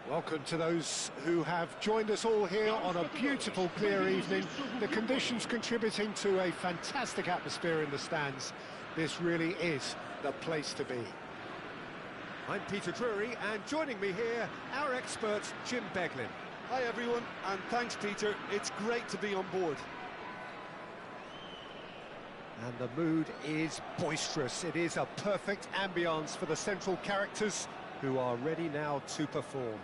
Welcome to those who have joined us all here on a beautiful, clear evening. The conditions contributing to a fantastic atmosphere in the stands. This really is the place to be. I'm Peter Drury, and joining me here, our expert, Jim Beglin. Hi everyone, and thanks Peter, it's great to be on board. And the mood is boisterous. It is a perfect ambience for the central characters who are ready now to perform.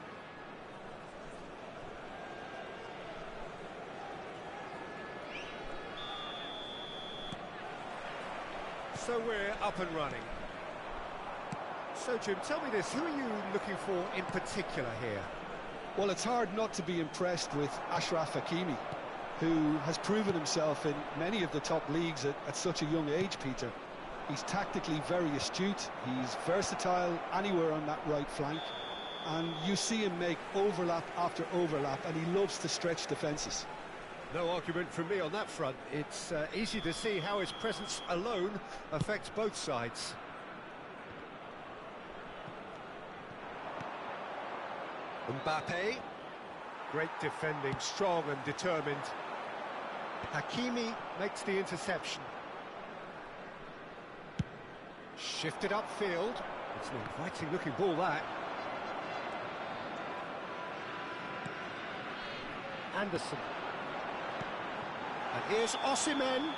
So we're up and running. So Jim, tell me this, who are you looking for in particular here? Well, it's hard not to be impressed with Achraf Hakimi, who has proven himself in many of the top leagues at such a young age, Peter. He's tactically very astute, he's versatile anywhere on that right flank, and you see him make overlap after overlap, and he loves to stretch defences. No argument from me on that front. It's easy to see how his presence alone affects both sides. Mbappe, great defending, strong and determined. Hakimi makes the interception. Shifted upfield. It's an inviting looking ball, that. Anderson. And here's Osimhen.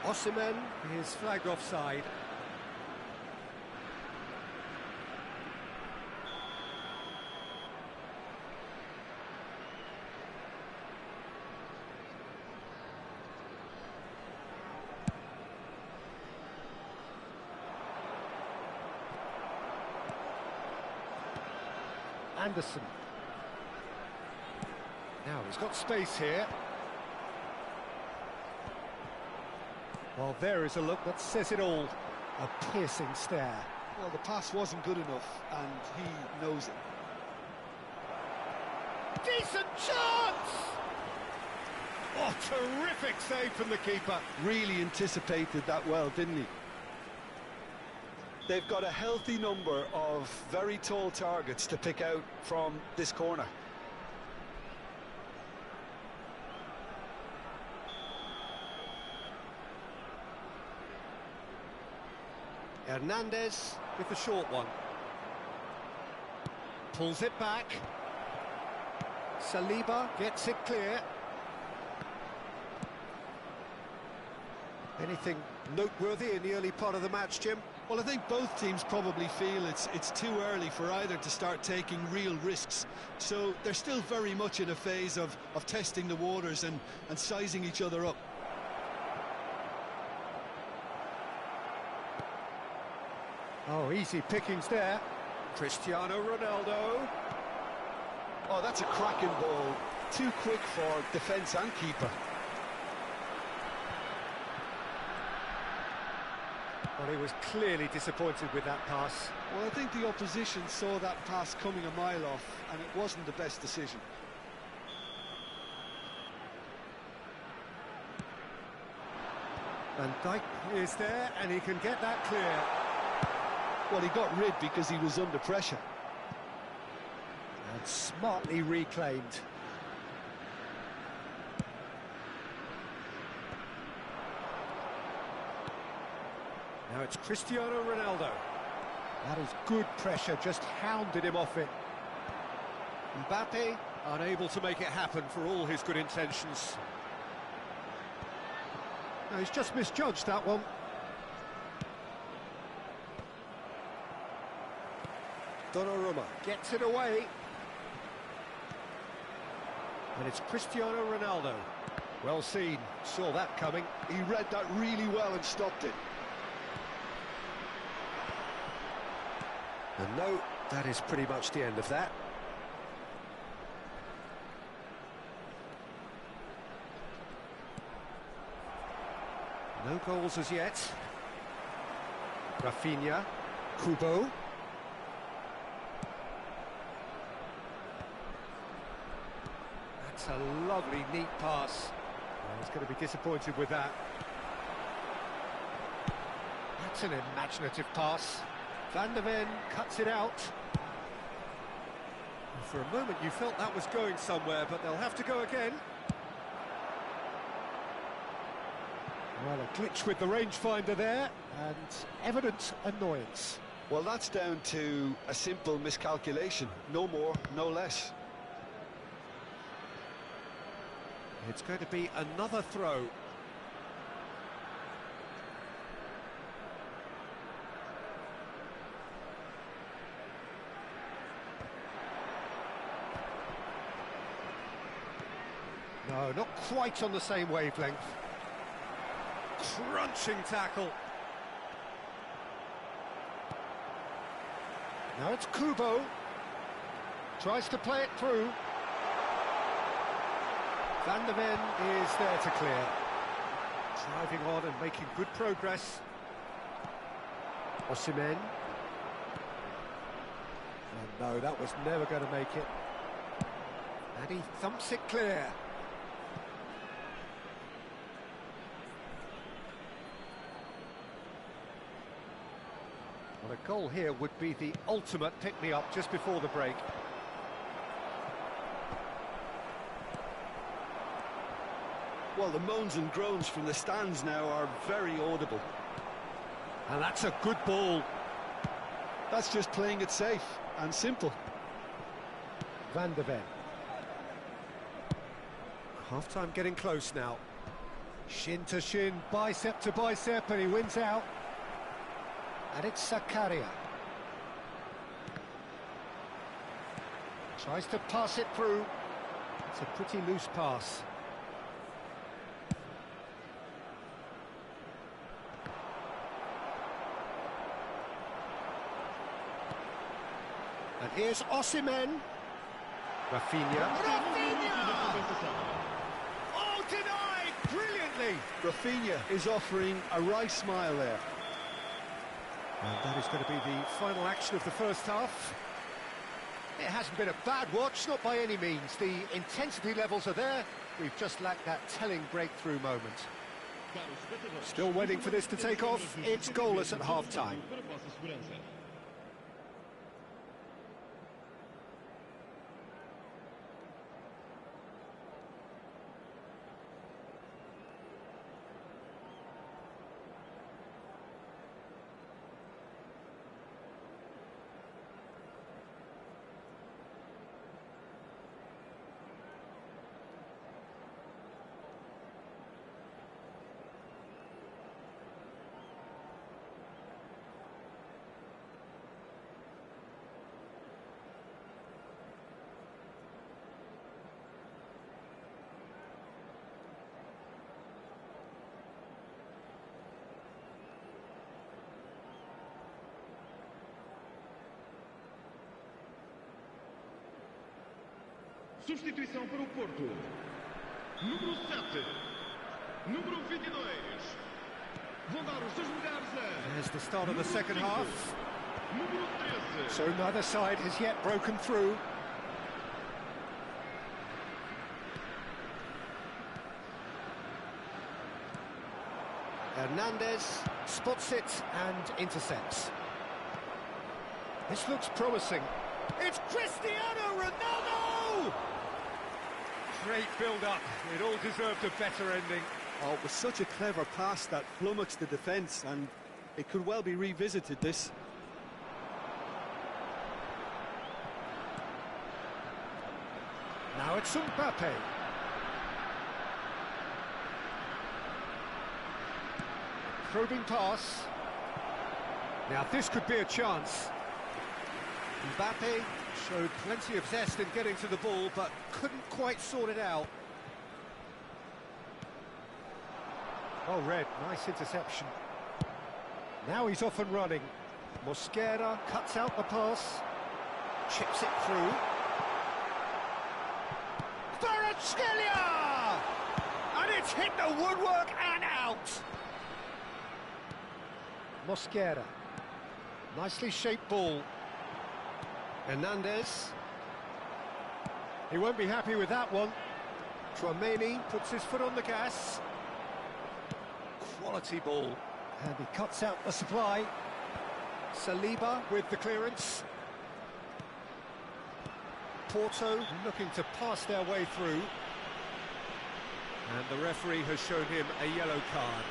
Osimhen is flagged offside. Anderson. Now he's got space here. Well, there is a look that says it all. A piercing stare. Well, the pass wasn't good enough, and he knows it. Decent chance! Oh, terrific save from the keeper. Really anticipated that well, didn't he? They've got a healthy number of very tall targets to pick out from this corner. Hernandez with the short one. Pulls it back. Saliba gets it clear. Anything noteworthy in the early part of the match, Jim? Well, I think both teams probably feel it's too early for either to start taking real risks. So they're still very much in a phase of testing the waters and sizing each other up. Oh, easy pickings there. Cristiano Ronaldo. Oh, that's a cracking ball. Too quick for defence and keeper. Well, he was clearly disappointed with that pass. Well, I think the opposition saw that pass coming a mile off, and it wasn't the best decision. Van Dijk is there, and he can get that clear. Well, he got rid because he was under pressure. And smartly reclaimed. Now it's Cristiano Ronaldo. That is good pressure, just hounded him off it. Mbappe, unable to make it happen for all his good intentions. No, he's just misjudged that one. Donnarumma gets it away. And it's Cristiano Ronaldo. Well seen, saw that coming. He read that really well and stopped it. And no, that is pretty much the end of that. No goals as yet. Rafinha, Kubo. That's a lovely, neat pass. Well, he's going to be disappointed with that. That's an imaginative pass. Van der Ven cuts it out. For a moment you felt that was going somewhere, but they'll have to go again. Well, a glitch with the rangefinder there, and evident annoyance. Well, that's down to a simple miscalculation. No more, no less. It's going to be another throw. No, not quite on the same wavelength. Crunching tackle. Now it's Kubo. Tries to play it through. Van der Ven is there to clear. Driving on and making good progress. Osimhen. And no, that was never going to make it. And he thumps it clear. Well, a goal here would be the ultimate pick-me-up just before the break. Well, the moans and groans from the stands now are very audible. And that's a good ball. That's just playing it safe and simple. Van der Ven. Half-time getting close now. Shin to shin, bicep to bicep, and he wins out. And it's Zakaria. Tries to pass it through. It's a pretty loose pass. And here's Osimhen. Rafinha. Oh, denied! Brilliantly! Rafinha is offering a wry smile there. And that is going to be the final action of the first half. It hasn't been a bad watch, not by any means. The intensity levels are there. We've just lacked that telling breakthrough moment. Still waiting for this to take off. It's goalless at half-time. Substituição para o Porto. Número 7. Número 22. Vão dar os seus lugares a... There's the start of the second half. Número 13. So neither side has yet broken through. Hernandez spots it and intercepts. This looks promising. It's Cristiano Ronaldo! Great build-up. It all deserved a better ending. Oh, it was such a clever pass that flummoxed the defence, and it could well be revisited, this. Now it's Mbappe. Probing pass. Now this could be a chance. Mbappe showed plenty of zest in getting to the ball, but couldn't quite sort it out. Oh, Red, nice interception. Now he's off and running. Mosquera cuts out the pass, chips it through. Kvaratskhelia! And it's hit the woodwork and out! Mosquera. Nicely shaped ball. Hernandez. He won't be happy with that one. Tchouaméni puts his foot on the gas. Quality ball. And he cuts out the supply. Saliba with the clearance. Porto looking to pass their way through. And the referee has shown him a yellow card.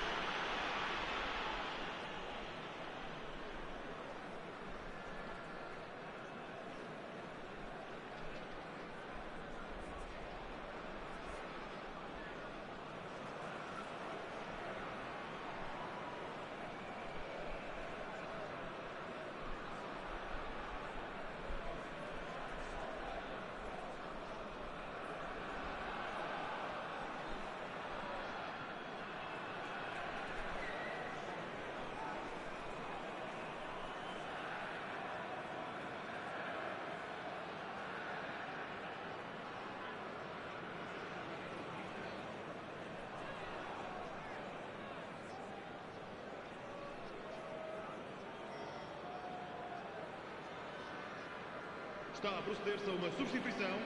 Está a proceder-se a uma substituição.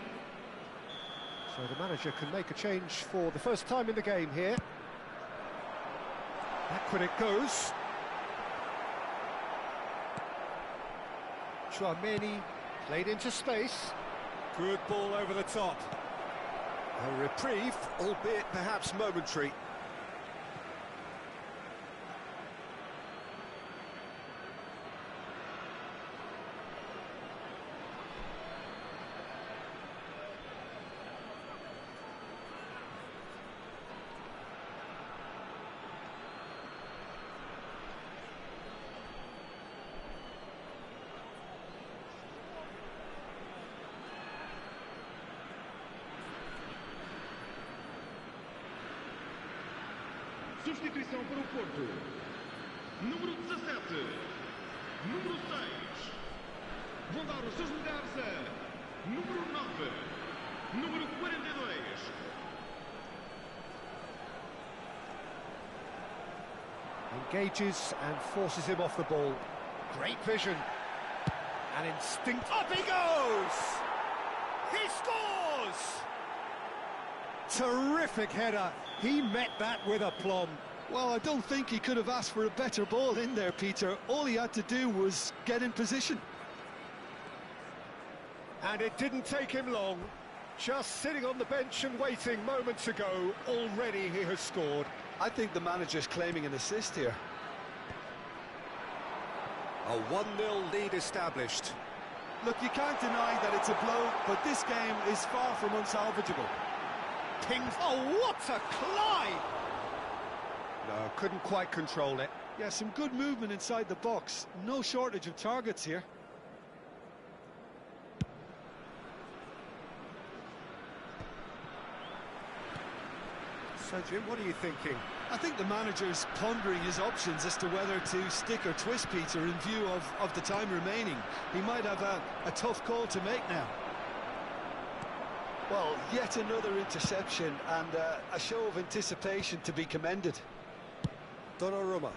So the manager can make a change for the first time in the game here. Back it goes. Chouameni played into space. Good ball over the top. A reprieve, albeit perhaps momentary. Substituição para o Porto. Número 17. Número 6. Vão dar os seus lugares a número 9. Número 42. Engages and forces him off the ball. Great vision. And instinct. Up he goes! He scores! Terrific header. He met that with aplomb. Well, I don't think he could have asked for a better ball in there, Peter. All he had to do was get in position. And it didn't take him long. Just sitting on the bench and waiting moments ago, already he has scored. I think the manager's claiming an assist here. A 1-0 lead established. Look, you can't deny that it's a blow, but this game is far from unsalvageable. Pings. Oh, what a climb! No, couldn't quite control it. Yeah, some good movement inside the box. No shortage of targets here. So, Jim, what are you thinking? I think the manager's pondering his options as to whether to stick or twist, Peter, in view of the time remaining. He might have a tough call to make now. Well, yet another interception and a show of anticipation to be commended. Donnarumma.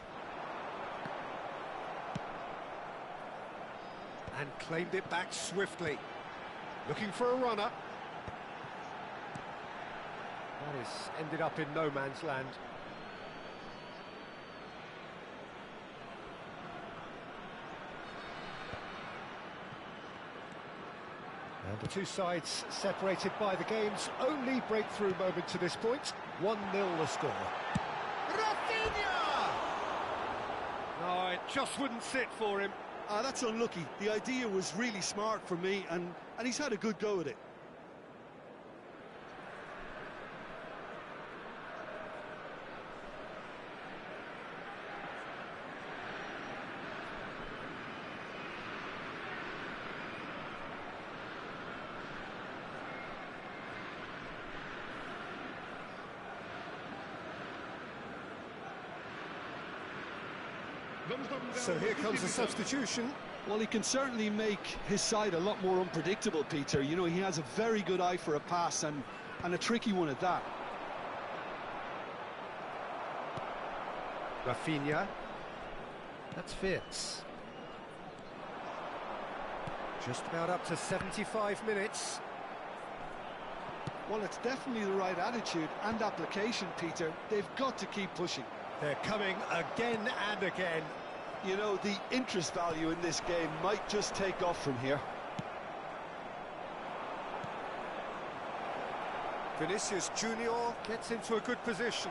And claimed it back swiftly. Looking for a runner. That has ended up in no man's land. And the two sides separated by the game's only breakthrough moment to this point. 1-0 the score. Rafinha! No, it just wouldn't sit for him. That's unlucky. The idea was really smart for me, and he's had a good go at it. So here comes the substitution. Well, he can certainly make his side a lot more unpredictable, Peter. You know, he has a very good eye for a pass and a tricky one at that. Rafinha. That's fierce. Just about up to 75 minutes. Well, it's definitely the right attitude and application, Peter. They've got to keep pushing. They're coming again and again. You know, the interest value in this game might just take off from here. Vinicius Junior gets into a good position.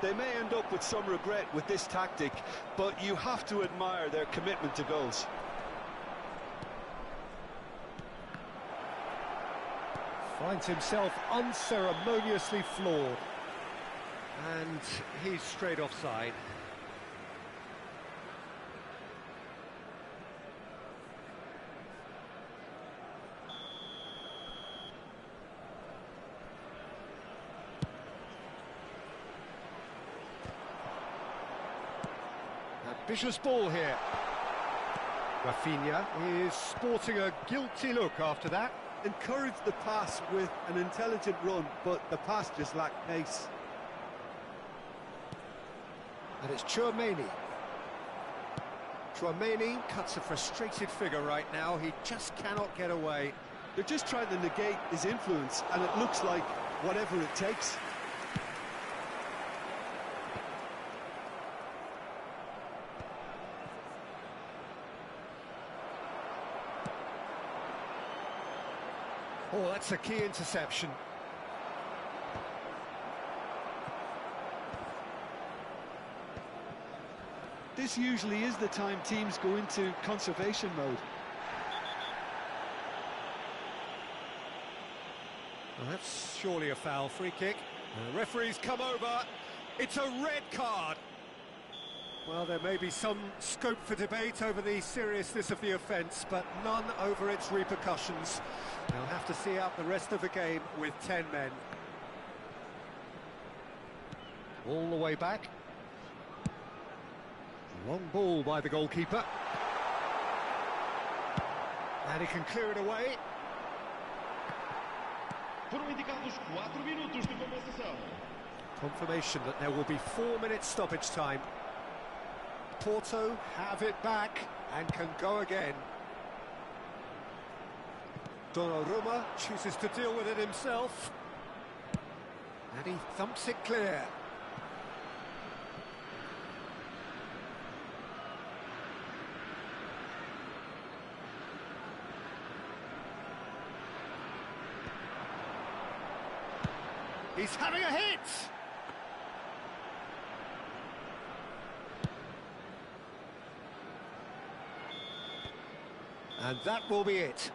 They may end up with some regret with this tactic, but you have to admire their commitment to goals. Finds himself unceremoniously floored. And he's straight offside. Ambitious ball here. Rafinha is sporting a guilty look after that. Encouraged the pass with an intelligent run, but the pass just lacked pace. And it's Chouameni. Chouameni cuts a frustrated figure right now. He just cannot get away. They're just trying to negate his influence, and it looks like whatever it takes. Oh, that's a key interception. This usually is the time teams go into conservation mode. Well, that's surely a foul. Free kick. And the referee's come over. It's a red card. Well, there may be some scope for debate over the seriousness of the offence, but none over its repercussions. They'll have to see out the rest of the game with 10 men. All the way back. Long ball by the goalkeeper. And he can clear it away. Foram indicados 4 minutos de compensação. Confirmation that there will be 4 minutes stoppage time. Porto have it back and can go again. Donnarumma chooses to deal with it himself. And he thumps it clear. He's having a hit! And that will be it.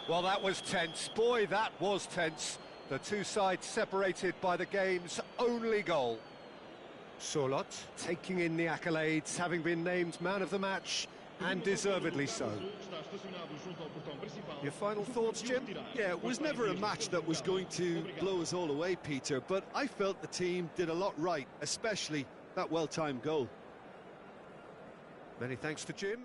Well, that was tense. Boy, that was tense. The two sides separated by the game's only goal. Solot taking in the accolades, having been named man of the match, and deservedly so. Your final thoughts, Jim? Yeah, it was never a match that was going to blow us all away, Peter, but I felt the team did a lot right, especially that well-timed goal. Many thanks to Jim.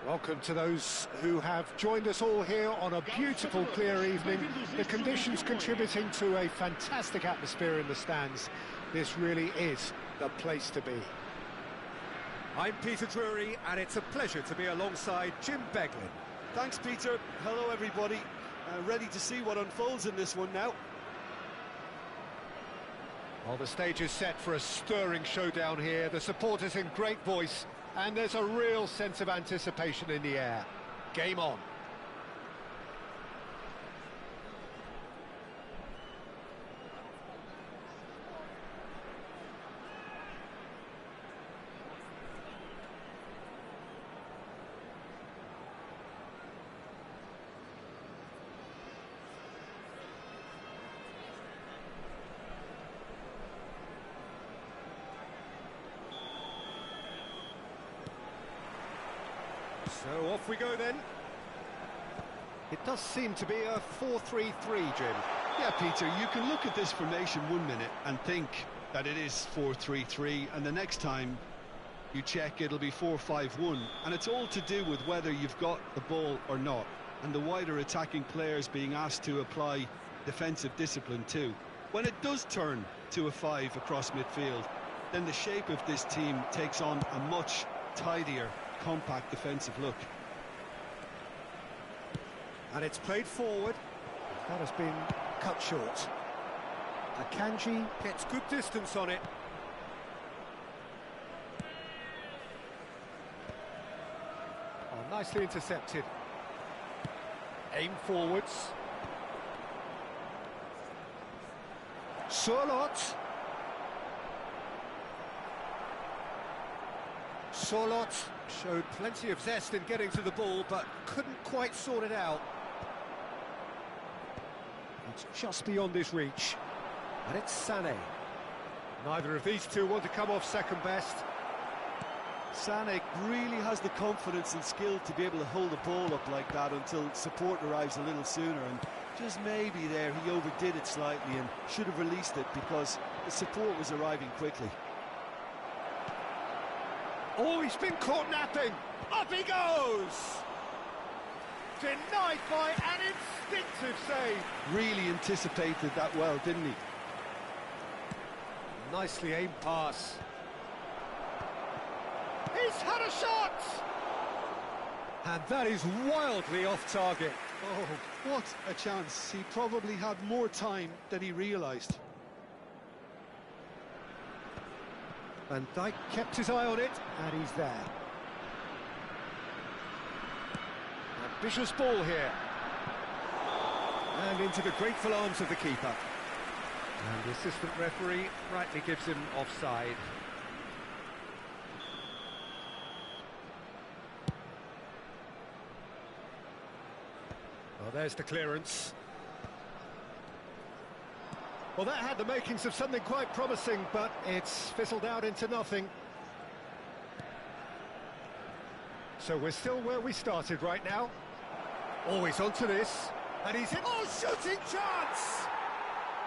Welcome to those who have joined us all here on a beautiful, clear evening. The conditions contributing to a fantastic atmosphere in the stands. This really is the place to be. I'm Peter Drury, and it's a pleasure to be alongside Jim Beglin. Thanks, Peter. Hello, everybody. Ready to see what unfolds in this one now. Well, the stage is set for a stirring showdown here. The supporters in great voice, and there's a real sense of anticipation in the air. Game on. So off we go then. It does seem to be a 4-3-3, Jim. Yeah, Peter, you can look at this formation 1 minute and think that it is 4-3-3, and the next time you check it'll be 4-5-1, and it's all to do with whether you've got the ball or not, and the wider attacking players being asked to apply defensive discipline too. When it does turn to a 5 across midfield, then the shape of this team takes on a much tidier, compact defensive look. And it's played forward. That has been cut short. Akanji Gets good distance on it. nicely intercepted. Aim forwards. Solot. Showed plenty of zest in getting to the ball, but couldn't quite sort it out. It's just beyond his reach. And it's Sané. Neither of these two want to come off second best. Sané really has the confidence and skill to be able to hold the ball up like that until support arrives a little sooner, and just maybe there he overdid it slightly and should have released it because the support was arriving quickly. Oh, he's been caught napping. Up he goes! Denied by an instinctive save. Really anticipated that well, didn't he? Nicely aimed pass. He's had a shot! And that is wildly off target. Oh, what a chance. He probably had more time than he realised. Van Dijk kept his eye on it, and he's there. Ambitious ball here. And into the grateful arms of the keeper. And the assistant referee rightly gives him offside. Well, there's the clearance. Well, that had the makings of something quite promising, but it's fizzled out into nothing. So we're still where we started right now. Always onto this. And he's in. Oh, shooting chance!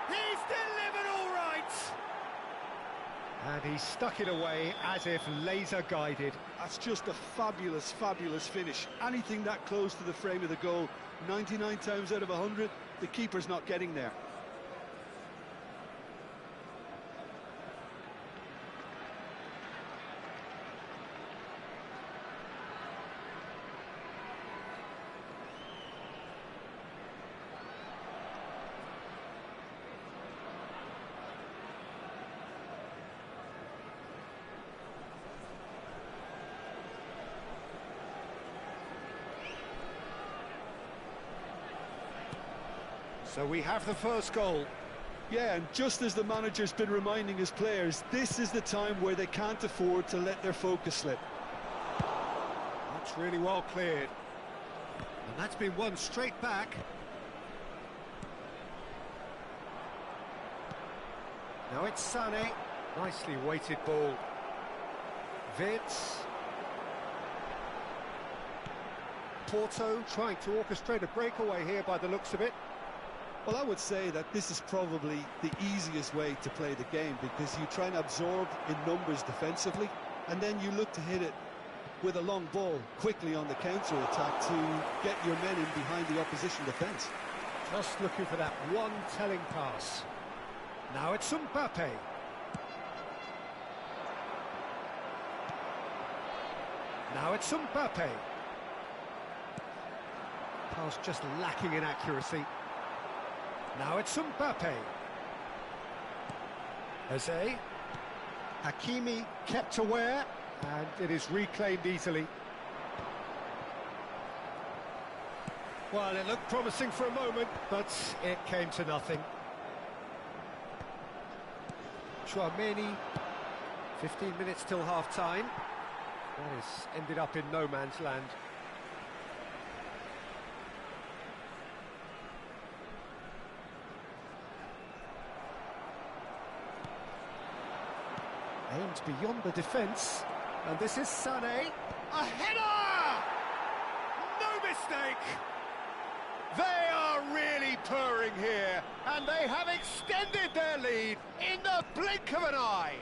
He's delivered all right! And he stuck it away as if laser guided. That's just a fabulous, fabulous finish. Anything that close to the frame of the goal, 99 times out of 100, the keeper's not getting there. So we have the first goal. Yeah, and just as the manager's been reminding his players, this is the time where they can't afford to let their focus slip. That's really well cleared. And that's been won straight back. Now it's Sané. Nicely weighted ball. Vitz. Porto trying to orchestrate a breakaway here by the looks of it. Well, I would say that this is probably the easiest way to play the game, because you try and absorb in numbers defensively, and then you look to hit it with a long ball quickly on the counter-attack to get your men in behind the opposition defence. Just looking for that one telling pass. Now it's Mbappe. Now it's Mbappe. Pass just lacking in accuracy. Now it's Mbappe. Jose. Hakimi kept aware, and it is reclaimed easily. Well, it looked promising for a moment, but it came to nothing. Chouameni, 15 minutes till half-time. That has ended up in no man's land. Aimed beyond the defence, and this is Sané. A header! No mistake! They are really purring here, and they have extended their lead in the blink of an eye.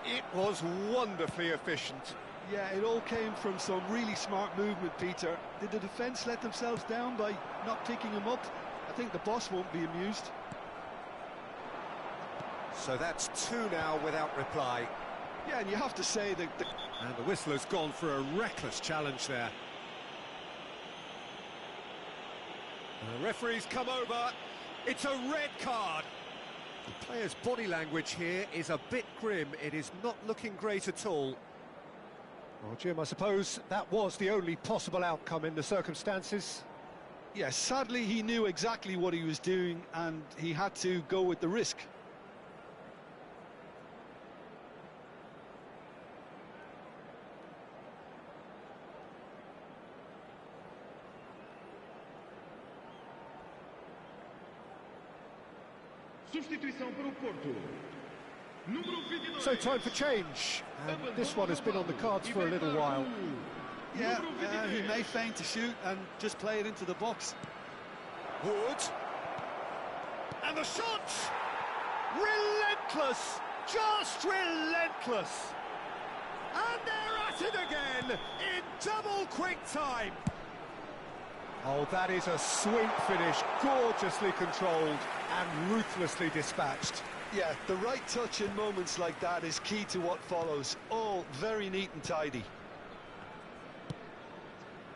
It was wonderfully efficient. Yeah, it all came from some really smart movement, Peter. Did the defence let themselves down by not picking him up? I think the boss won't be amused. So that's two now without reply. Yeah, and you have to say that And the whistler's gone for a reckless challenge there. And the referee's come over. It's a red card. The player's body language here is a bit grim. It is not looking great at all. Well, Jim, I suppose that was the only possible outcome in the circumstances. yeah, sadly he knew exactly what he was doing and he had to go with the risk. Substituição para o Porto. Número 22. So time for change, and this one has been on the cards for a little while. Yeah, he may feign to shoot and just play it into the box. Wood. And the shot! Relentless! Just relentless! And they're at it again in double quick time. Oh, that is a sweet finish, gorgeously controlled and ruthlessly dispatched. Yeah, the right touch in moments like that is key to what follows. All very neat and tidy.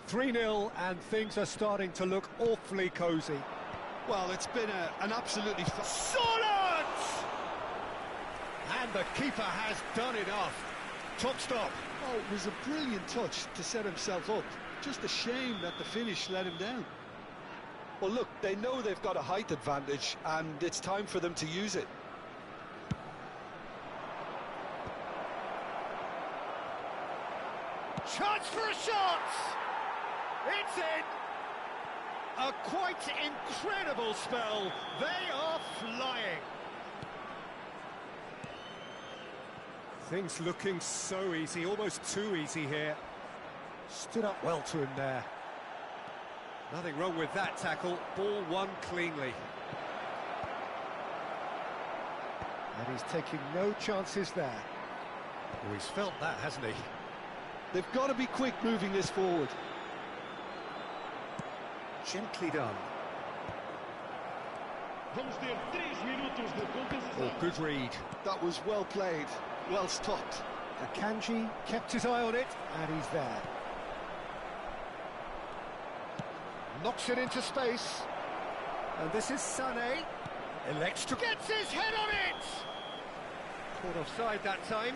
3-0, and things are starting to look awfully cosy. Well, it's been an absolutely... Solid! And the keeper has done enough. Top stop. Oh, it was a brilliant touch to set himself up. Just a shame that the finish let him down. Well, look, they know they've got a height advantage, and it's time for them to use it. Chance for a shot! It's in! A quite incredible spell. They are flying. Things looking so easy, almost too easy here. Stood up well to him there. Nothing wrong with that tackle. Ball won cleanly. And he's taking no chances there. Oh, he's felt that, hasn't he? They've got to be quick moving this forward. Gently done. Vamos ter 3 minutos de compensação. Oh, good read. That was well played, well stopped. Akanji kept his eye on it, and he's there. Knocks it into space. And this is Sané. Elects to... Gets his head on it! Caught offside that time.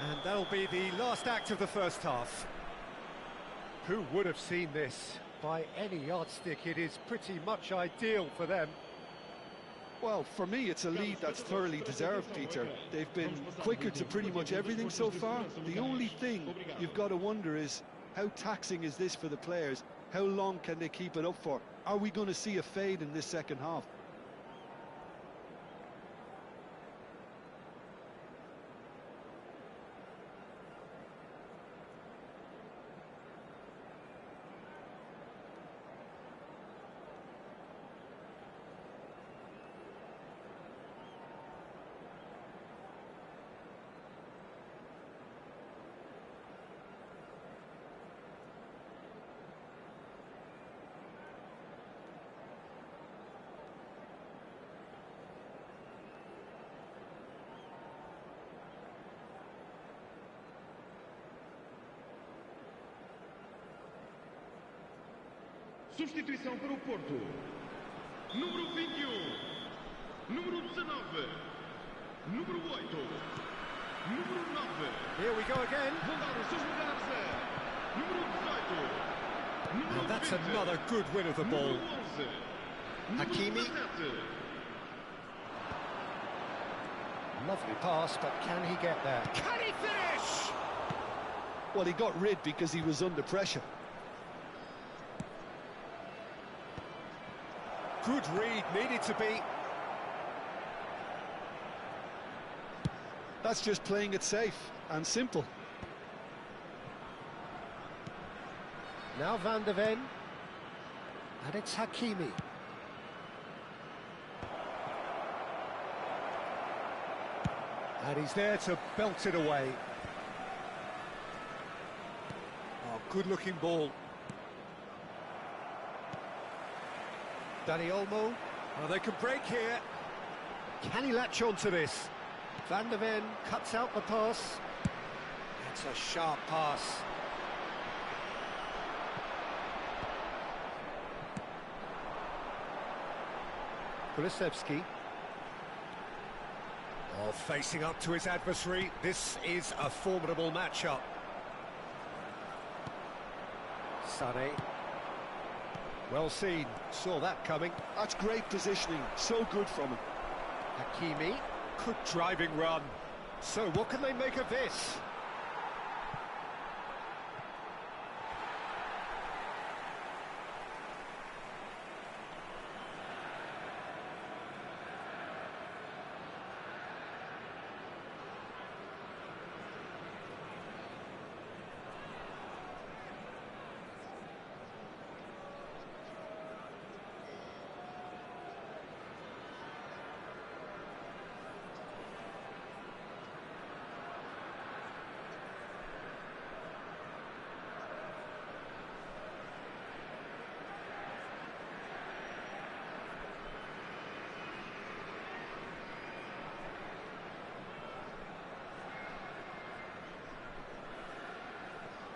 And that'll be the last act of the first half. Who would have seen this? By any yardstick, it is pretty much ideal for them. Well, for me, it's a lead that's thoroughly deserved, Peter. They've been quicker to pretty much everything so far. The only thing you've got to wonder is, how taxing is this for the players? How long can they keep it up for? Are we going to see a fade in this second half? Substituição para o Porto. Número 21. Número 19. Número 8. Número 9. Here we go again. Vão dar os seus lugares a número 18. Número And that's 20. another good win of the ball. Número 11. Número Hakimi. 17. Lovely pass, but can he get there? Can he finish? Well, he got rid because he was under pressure. Good read, needed to be. That's just playing it safe and simple. Now Van de Ven. And it's Hakimi. And he's there to belt it away. Oh, good-looking ball. Dani Olmo. Oh, they can break here. Can he latch on to this? Van de Ven cuts out the pass. That's a sharp pass. Kulusevski. Oh, facing up to his adversary. This is a formidable matchup. Sané. Well seen, saw that coming. That's great positioning, so good from him. Hakimi. Good driving run. So what can they make of this?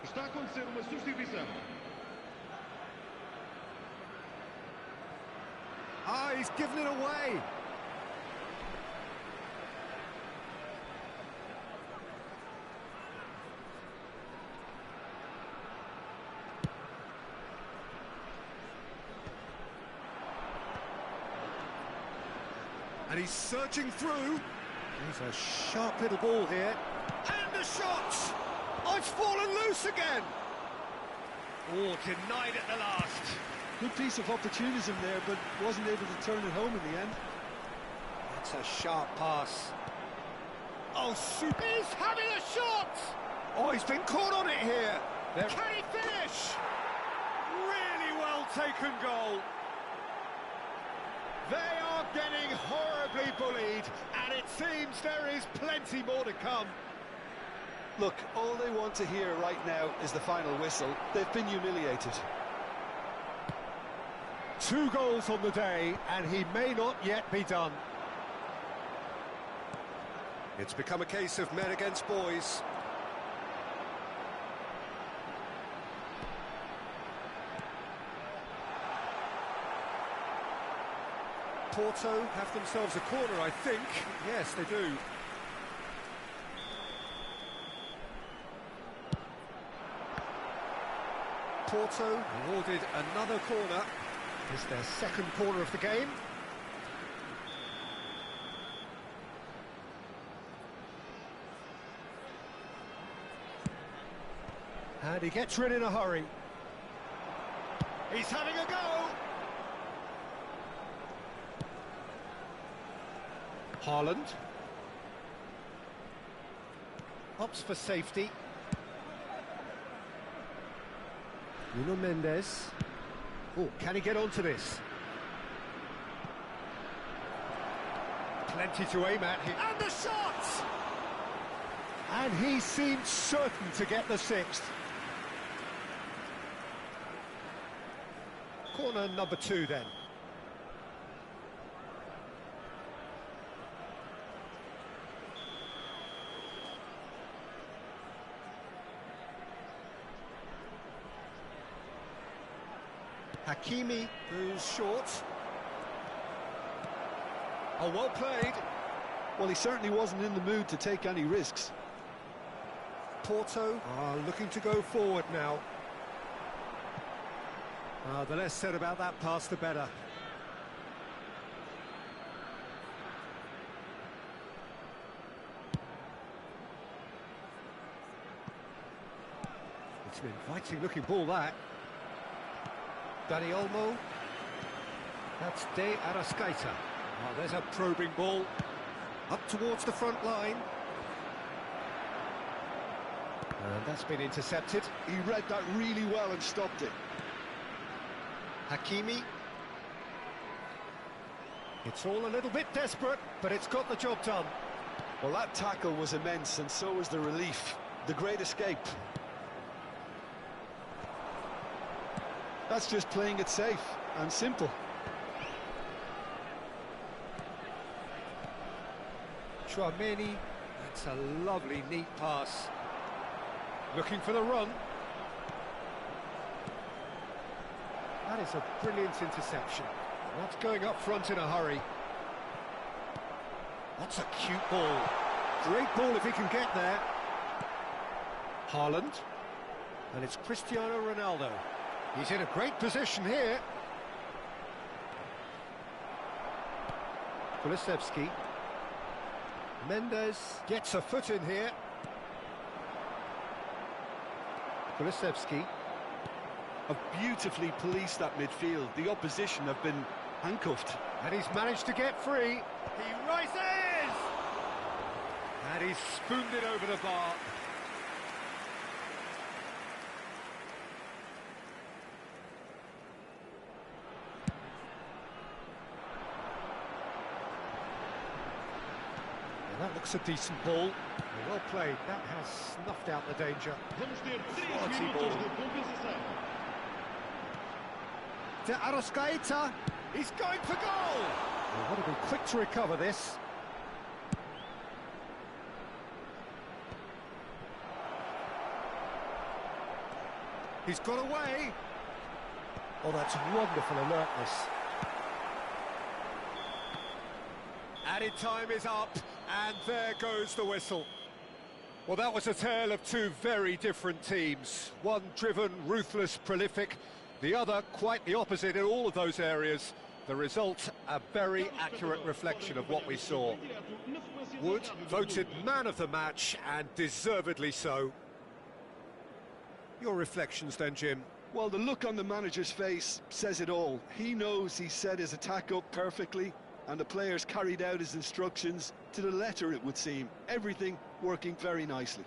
Está a acontecer uma substituição. Ah, he's given it away. And he's searching through. There's a sharp little ball here. And the shot! Oh, it's fallen loose again! Oh, denied at the last. Good piece of opportunism there, but wasn't able to turn it home in the end. That's a sharp pass. Oh, super. He's having a shot! Oh, he's been caught on it here. Can he finish? Really well taken goal. They are getting horribly bullied, and it seems there is plenty more to come. Look, all they want to hear right now is the final whistle. They've been humiliated. 2 goals on the day, and he may not yet be done. It's become a case of men against boys. Porto have themselves a corner, I think. Yes, they do. Porto awarded another corner. It's their second corner of the game. And he gets rid in a hurry. He's having a go. Haaland. Opts for safety. Nuno Mendes. Oh, can he get onto this? Plenty to aim at here. And the shot! And he seemed certain to get the 6th. Corner number 2 then. Hakimi goes short. Oh, well played. Well, he certainly wasn't in the mood to take any risks. Porto are looking to go forward now. The less said about that pass, the better. It's an inviting looking ball, that. Dani Olmo. That's De Arrascaeta. Oh, there's a probing ball. Up towards the front line. And that's been intercepted. He read that really well and stopped it. Hakimi. It's all a little bit desperate, but it's got the job done. Well, that tackle was immense, and so was the relief. The great escape. That's just playing it safe and simple. Chouameni, that's a lovely, neat pass. Looking for the run. That is a brilliant interception. Not going up front in a hurry. That's a cute ball. Great ball if he can get there. Haaland. And it's Cristiano Ronaldo. He's in a great position here. Kulusevski. Mendes gets a foot in here. Kulusevski. Have beautifully policed that midfield. The opposition have been handcuffed. And he's managed to get free. He rises! And he's spooned it over the bar. Well, that looks a decent ball. Well played. That has snuffed out the danger. Vamos ter 3 Quality minutos ball. de compensação. De Arrascaeta. He's going for goal! Well, want to be quick to recover this. He's got away. Oh, that's wonderful alertness. Added time is up, and there goes the whistle. Well, that was a tale of two very different teams. One driven, ruthless, prolific. The other quite the opposite in all of those areas. The result, a very accurate reflection of what we saw. Wood voted man of the match, and deservedly so. Your reflections then, Jim? Well, the look on the manager's face says it all. He knows he set his attack up perfectly, and the players carried out his instructions to the letter, it would seem. Everything working very nicely.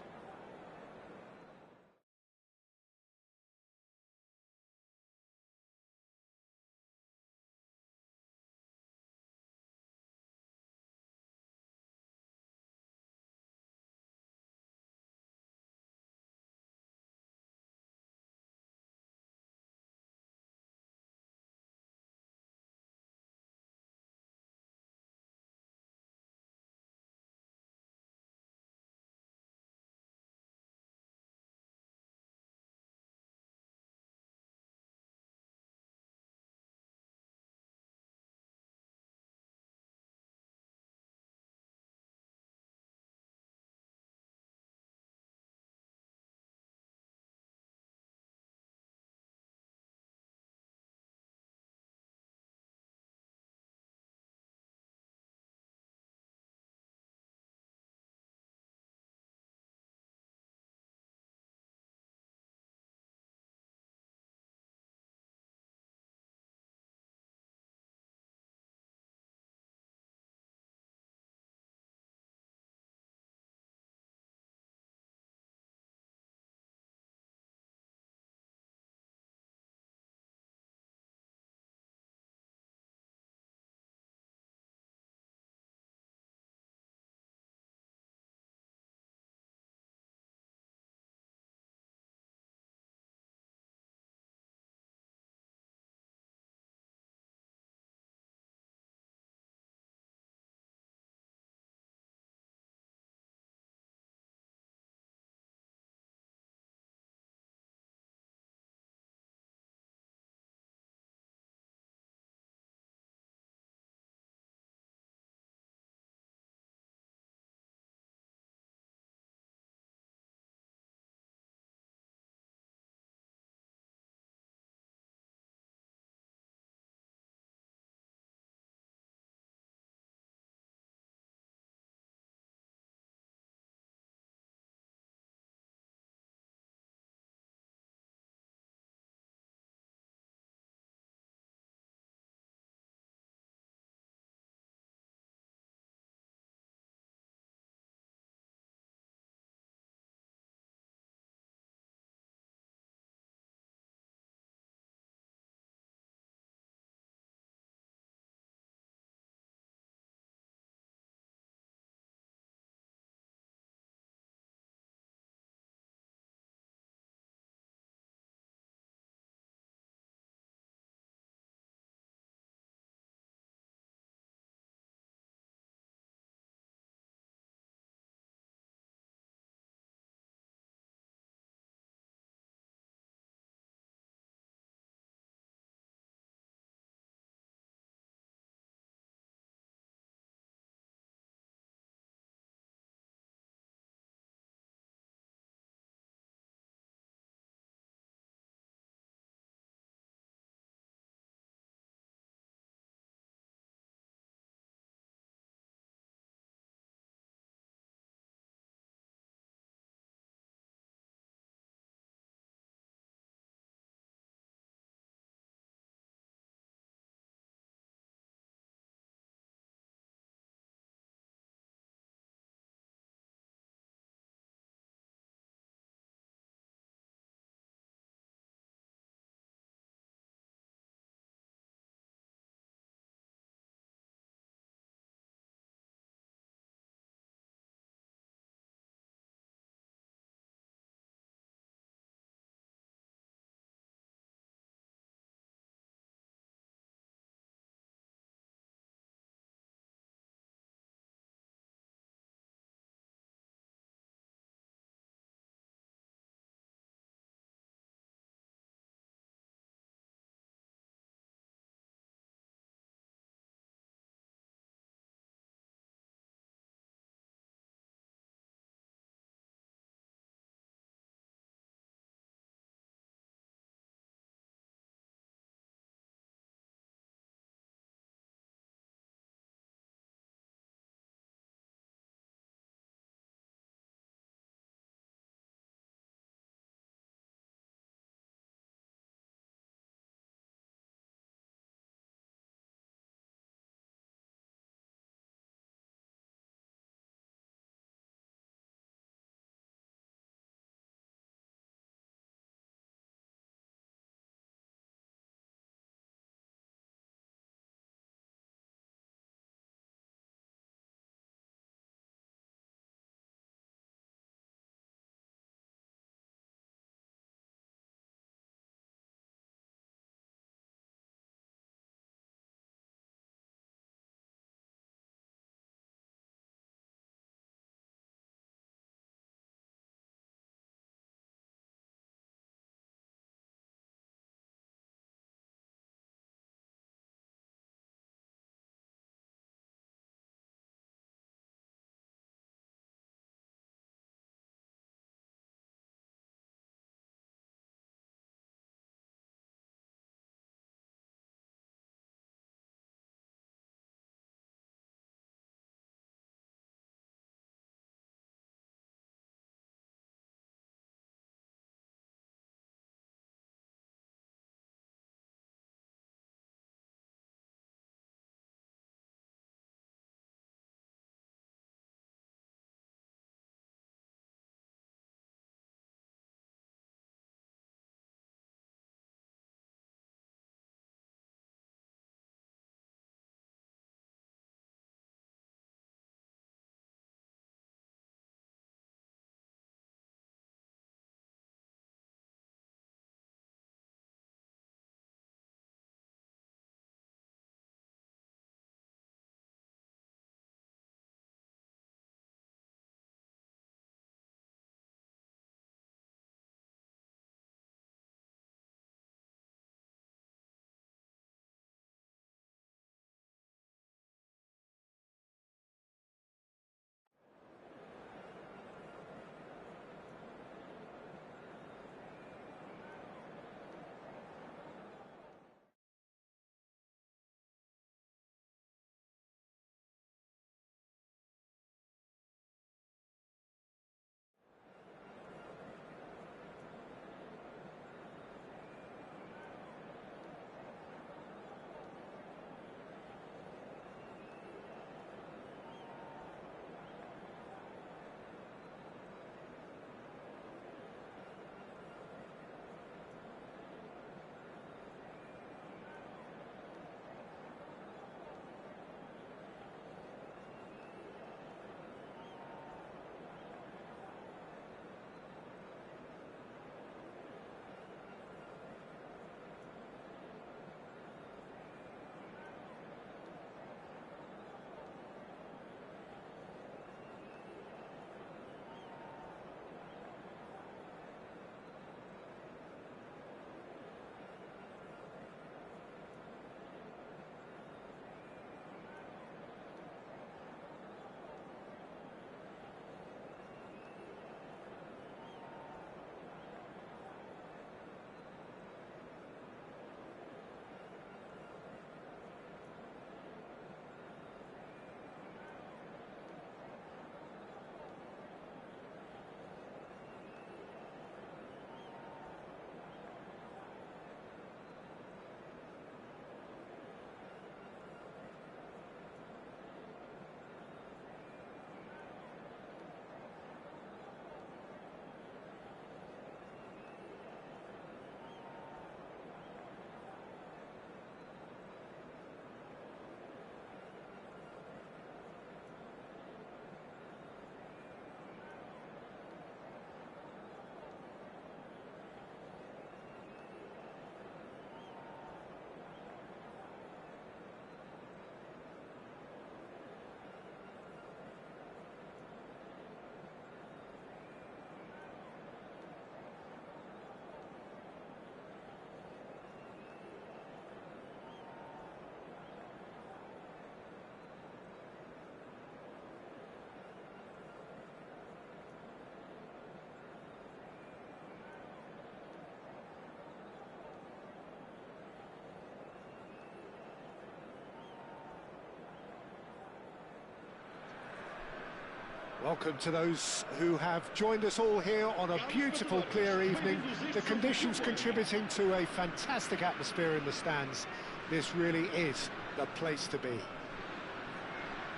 Welcome to those who have joined us all here on a beautiful, clear evening. The conditions contributing to a fantastic atmosphere in the stands. This really is the place to be.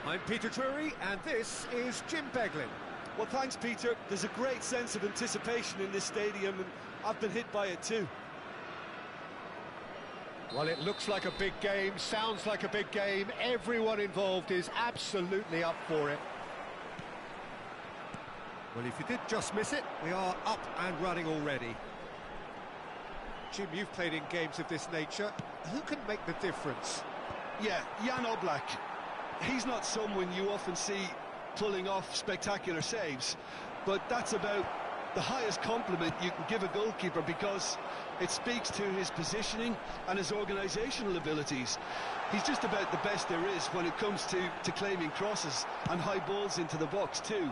I'm Peter Drury, and this is Jim Beglin. Well, thanks, Peter. There's a great sense of anticipation in this stadium, and I've been hit by it too. Well, it looks like a big game, sounds like a big game. Everyone involved is absolutely up for it. Well, if you did just miss it, we are up and running already. Jim, you've played in games of this nature. Who can make the difference? Yeah, Jan Oblak. He's not someone you often see pulling off spectacular saves, but that's about the highest compliment you can give a goalkeeper, because it speaks to his positioning and his organisational abilities. He's just about the best there is when it comes to claiming crosses and high balls into the box too,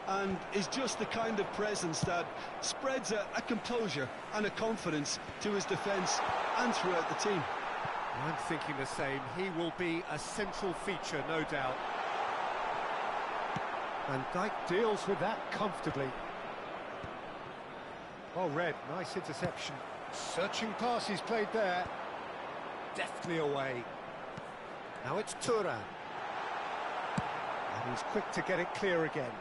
and is just the kind of presence that spreads a composure and a confidence to his defence and throughout the team. I'm thinking the same. He will be a central feature, no doubt. And Dijk deals with that comfortably. Well read, nice interception. Searching pass he's played there. Deftly away. Now it's Turan. And he's quick to get it clear again.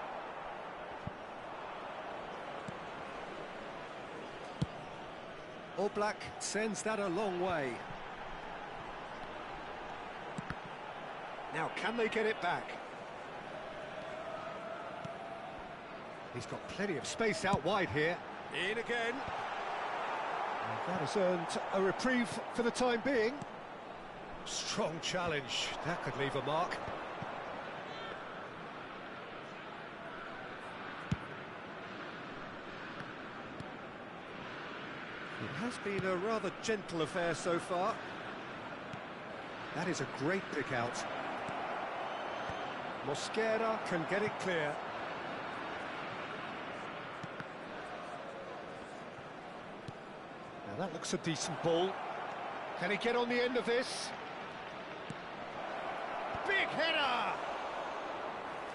Oblak sends that a long way. Now, can they get it back? He's got plenty of space out wide here. In again. And that has earned a reprieve for the time being. Strong challenge. That could leave a mark. It has been a rather gentle affair so far. That is a great pick out. Mosquera can get it clear. Now that looks a decent ball. Can he get on the end of this? Big header!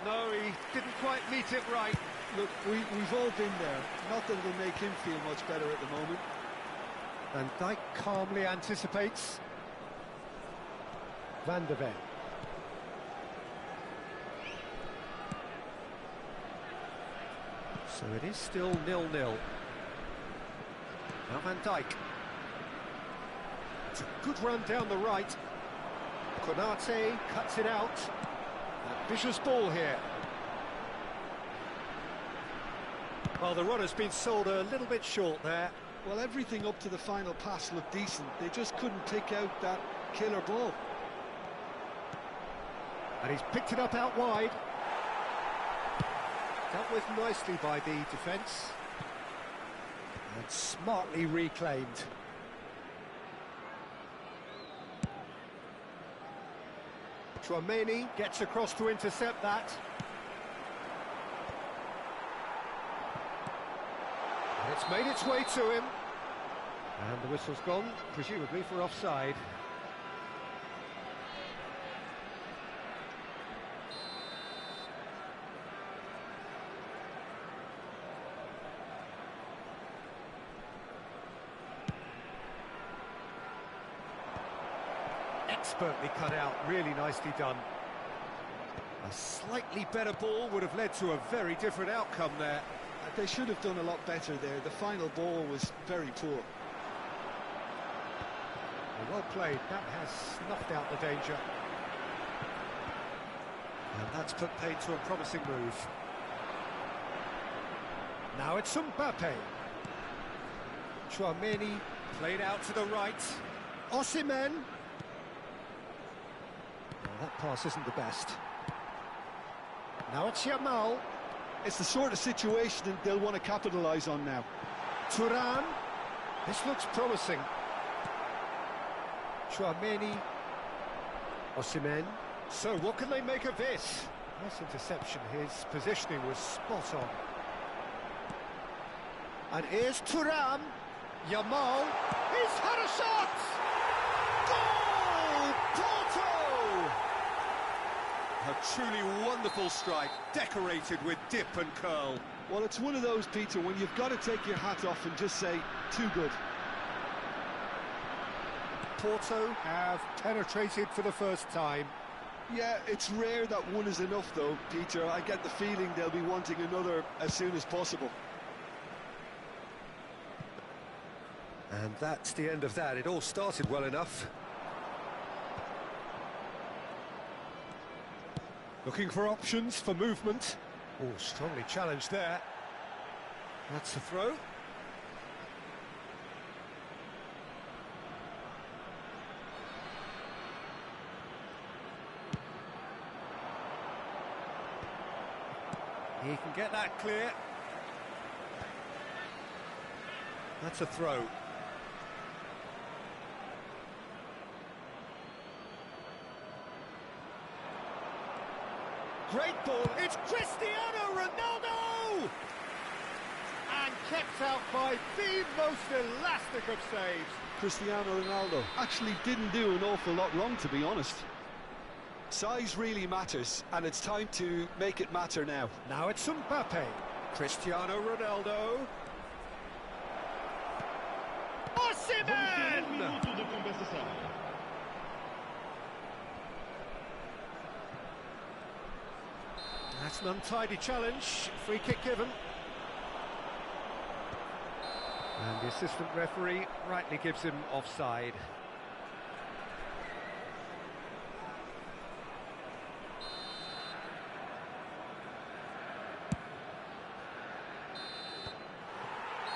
No, he didn't quite meet it right. Look, we've all been there. Not that it'll make him feel much better at the moment. And Dijk calmly anticipates. Van der Ven. So it is still 0-0. Now Van Dijk. It's a good run down the right. Konate cuts it out. Ambitious ball here. Well, the runner's been sold a little bit short there. Well, everything up to the final pass looked decent. They just couldn't pick out that killer ball. And he's picked it up out wide. Dealt with nicely by the defence. And smartly reclaimed. Tchouaméni gets across to intercept that. And it's made its way to him. And the whistle's gone, presumably for offside. Expertly cut out, really nicely done. A slightly better ball would have led to a very different outcome there. They should have done a lot better there. The final ball was very poor. Well played, that has snuffed out the danger. And that's put paid to a promising move. Now it's Mbappe. Tchouaméni Played out to the right. Osimhen. That pass isn't the best. Now it's Yamal. It's the sort of situation that they'll want to capitalise on now. Turan. This looks promising. Tchouaméni. Osimhen. So what can they make of this? Nice interception. His positioning was spot on. And here's Thuram. Yamal. He's had a shot! Goal! Porto! A truly wonderful strike, decorated with dip and curl. Well, it's one of those, Peter, when you've got to take your hat off and just say, too good. Porto have penetrated for the first time. Yeah, it's rare that one is enough, though, Peter. I get the feeling they'll be wanting another as soon as possible. And that's the end of that. It all started well enough. Looking for options for movement. Oh, strongly challenged there. That's a throw. He can get that clear. That's a throw. Great ball, it's Cristiano Ronaldo! And kept out by the most elastic of saves. Cristiano Ronaldo actually didn't do an awful lot wrong, to be honest. Size really matters, and it's time to make it matter now. Now it's Mbappe. Cristiano Ronaldo. Osimhen! Minuto de compensação. That's an untidy challenge. Free kick given. And the assistant referee rightly gives him offside.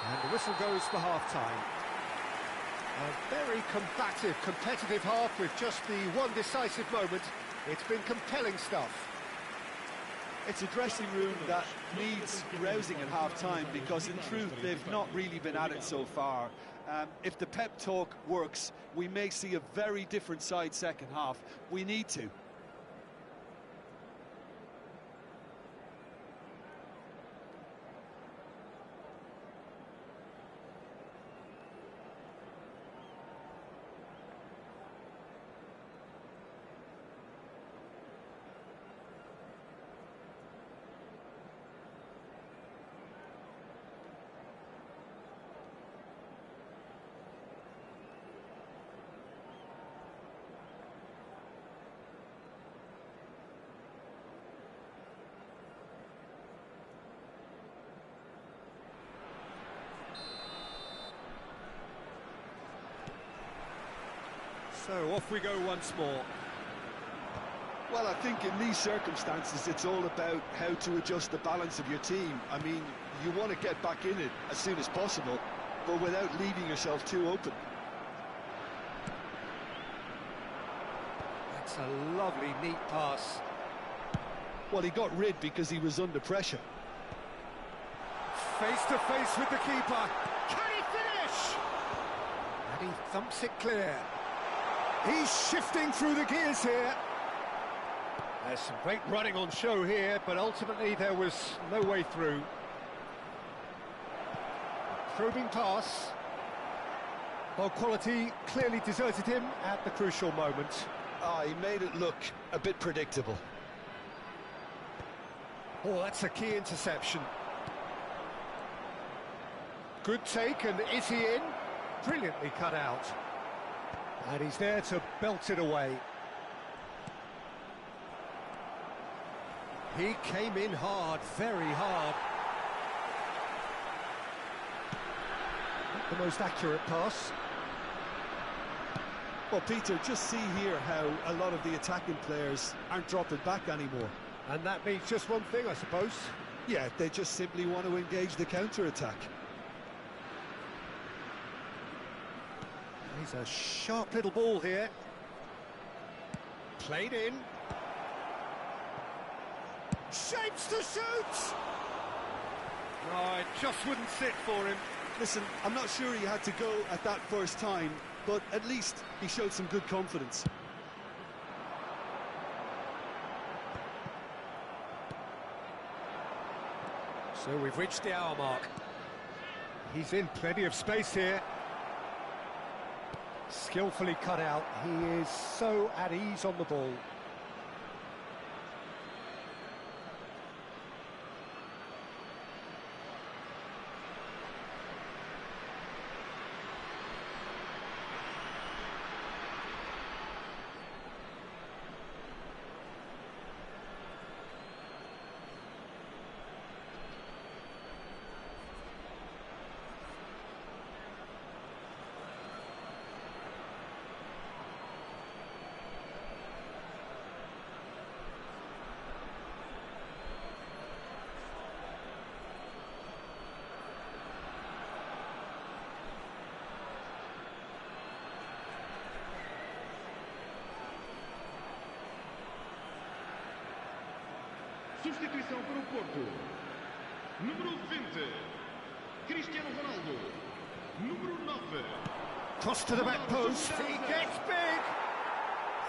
And the whistle goes for half-time. A very combative, competitive half with just the one decisive moment. It's been compelling stuff. It's a dressing room that needs rousing at half-time because, in truth, they've not really been at it so far. If the pep talk works, we may see a very different side second half. We need to. So off we go once more. Well, I think in these circumstances, it's all about how to adjust the balance of your team. I mean, you want to get back in it as soon as possible, but without leaving yourself too open. That's a lovely, neat pass. Well, he got rid because he was under pressure. Face to face with the keeper. Can he finish? And he thumps it clear. He's shifting through the gears here. There's some great running on show here, but ultimately there was no way through. Probing pass. Well, quality clearly deserted him at the crucial moment. He made it look a bit predictable. Oh, that's a key interception. Good take, and is he in? Brilliantly cut out. And he's there to belt it away. He came in hard, very hard. Not the most accurate pass. Well, Peter, just see here how a lot of the attacking players aren't dropping back anymore. And that means just one thing, I suppose. Yeah, they just simply want to engage the counter-attack. He's a sharp little ball here. Played in. Shapes to shoot! Oh, it just wouldn't sit for him. Listen, I'm not sure he had to go at that first time, but at least he showed some good confidence. So we've reached the hour mark. He's in plenty of space here. Skillfully cut out. He is so at ease on the ball. Substituição para o Porto. Número 20, Cristiano Ronaldo. Número 9. Cross to the back post. He gets big.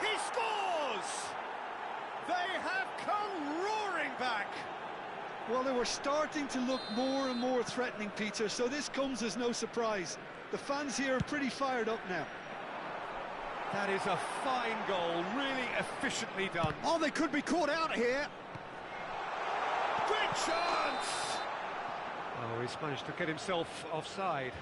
He scores! They have come roaring back. Well, they were starting to look more and more threatening, Peter, so this comes as no surprise. The fans here are pretty fired up now. That is a fine goal, really efficiently done. Oh, they could be caught out here. Great chance! Oh, he's managed to get himself offside.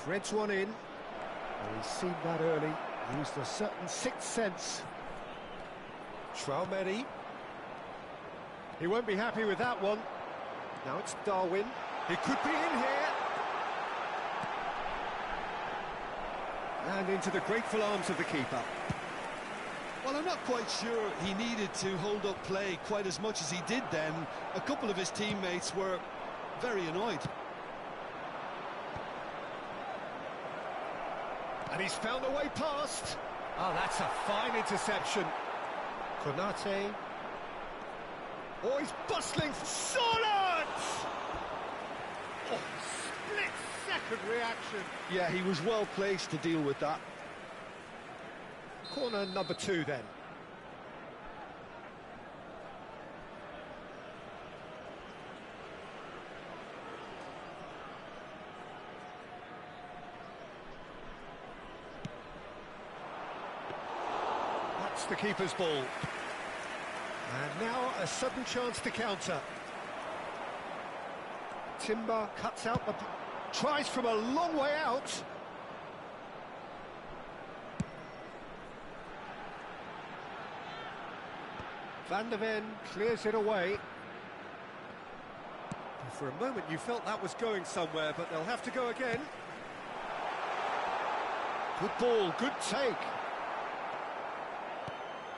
Threads one in. Oh, he's seen that early, used a certain sixth sense. Traumeri. He won't be happy with that one. Now it's Darwin. He could be in here. And into the grateful arms of the keeper. Well, I'm not quite sure he needed to hold up play quite as much as he did then. A couple of his teammates were very annoyed. And he's found a way past. Oh, that's a fine interception. Konate. Oh, he's bustling. Solid! Oh, split-second reaction. Yeah, he was well placed to deal with that. Corner number 2 then. That's the keeper's ball. And now a sudden chance to counter. Timber cuts out the... tries from a long way out. Van der Ven clears it away. For a moment you felt that was going somewhere, but they'll have to go again. Good ball, good take.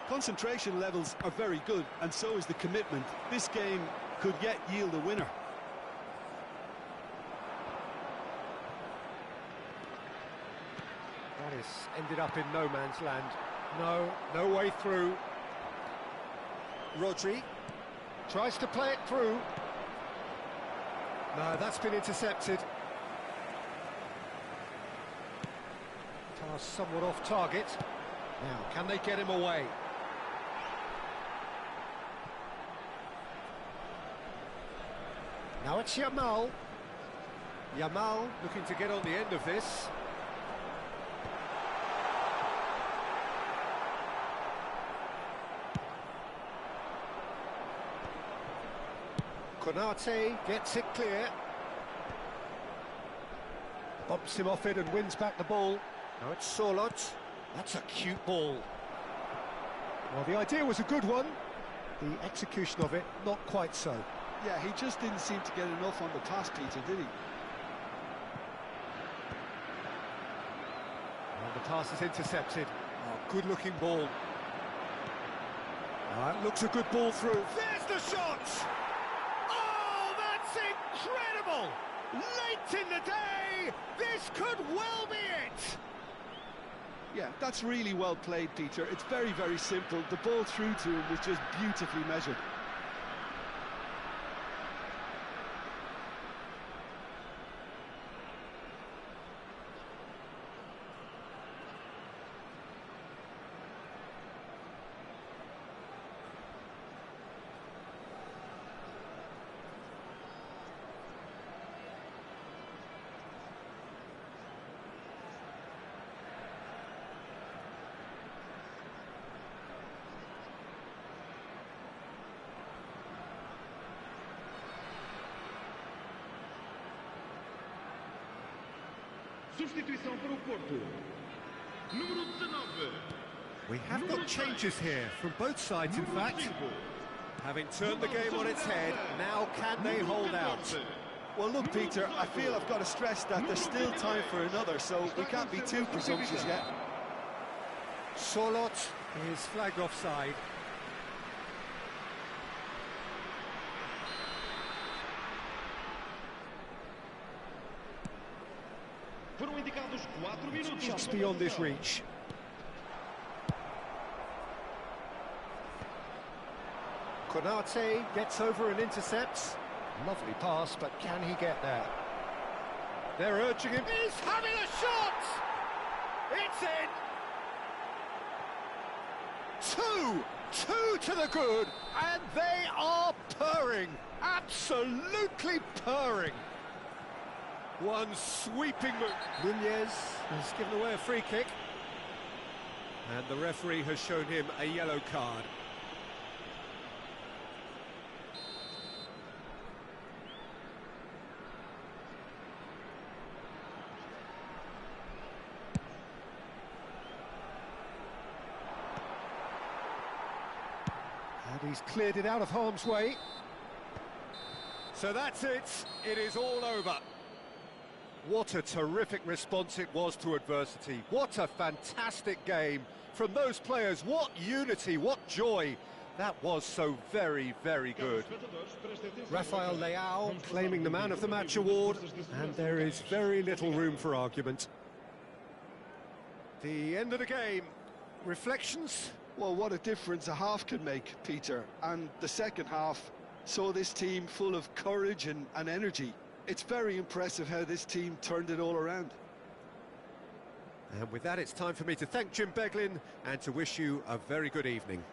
Concentration levels are very good, and so is the commitment. This game could yet yield a winner. That has ended up in no man's land. No way through. Rodri tries to play it through. No, that's been intercepted. Pass somewhat off target. Now, can they get him away? Now it's Yamal. Yamal looking to get on the end of this. Konate gets it clear. Bumps him off it and wins back the ball. Now it's Solot. That's a cute ball. Well, the idea was a good one. The execution of it, not quite so. Yeah, he just didn't seem to get enough on the pass, Peter, did he? Well, the pass is intercepted. Oh, good-looking ball. That looks a good ball through. There's the shot! Oh, that's incredible! Late in the day, this could well be it! Yeah, that's really well played, Peter. It's very, very simple. The ball through to him was just beautifully measured. Substituição para o Porto. Número 19. We have got changes here from both sides, in fact. Having turned the game on its head, now can they hold out? Well, look, Peter, I feel I've got to stress that there's still time for another, so we can't be too presumptuous yet. Solot is flagged offside. Foram indicados 4 minutos. Just beyond his reach. Konate gets over and intercepts. Lovely pass, but can he get there? They're urging him. He's having a shot! It's in! Two to the good, and they are purring. Absolutely purring. One sweeping move. Nunez has given away a free kick. And the referee has shown him a yellow card. And he's cleared it out of harm's way. So that's it. It is all over. What a terrific response it was to adversity. What a fantastic game from those players. What unity, what joy. That was so very, very good. Rafael Leao claiming the Man of the Match award, and there is very little room for argument. The end of the game. Reflections? Well, what a difference a half can make, Peter. And the second half saw this team full of courage and energy. It's very impressive how this team turned it all around. And with that, it's time for me to thank Jim Beglin and to wish you a very good evening.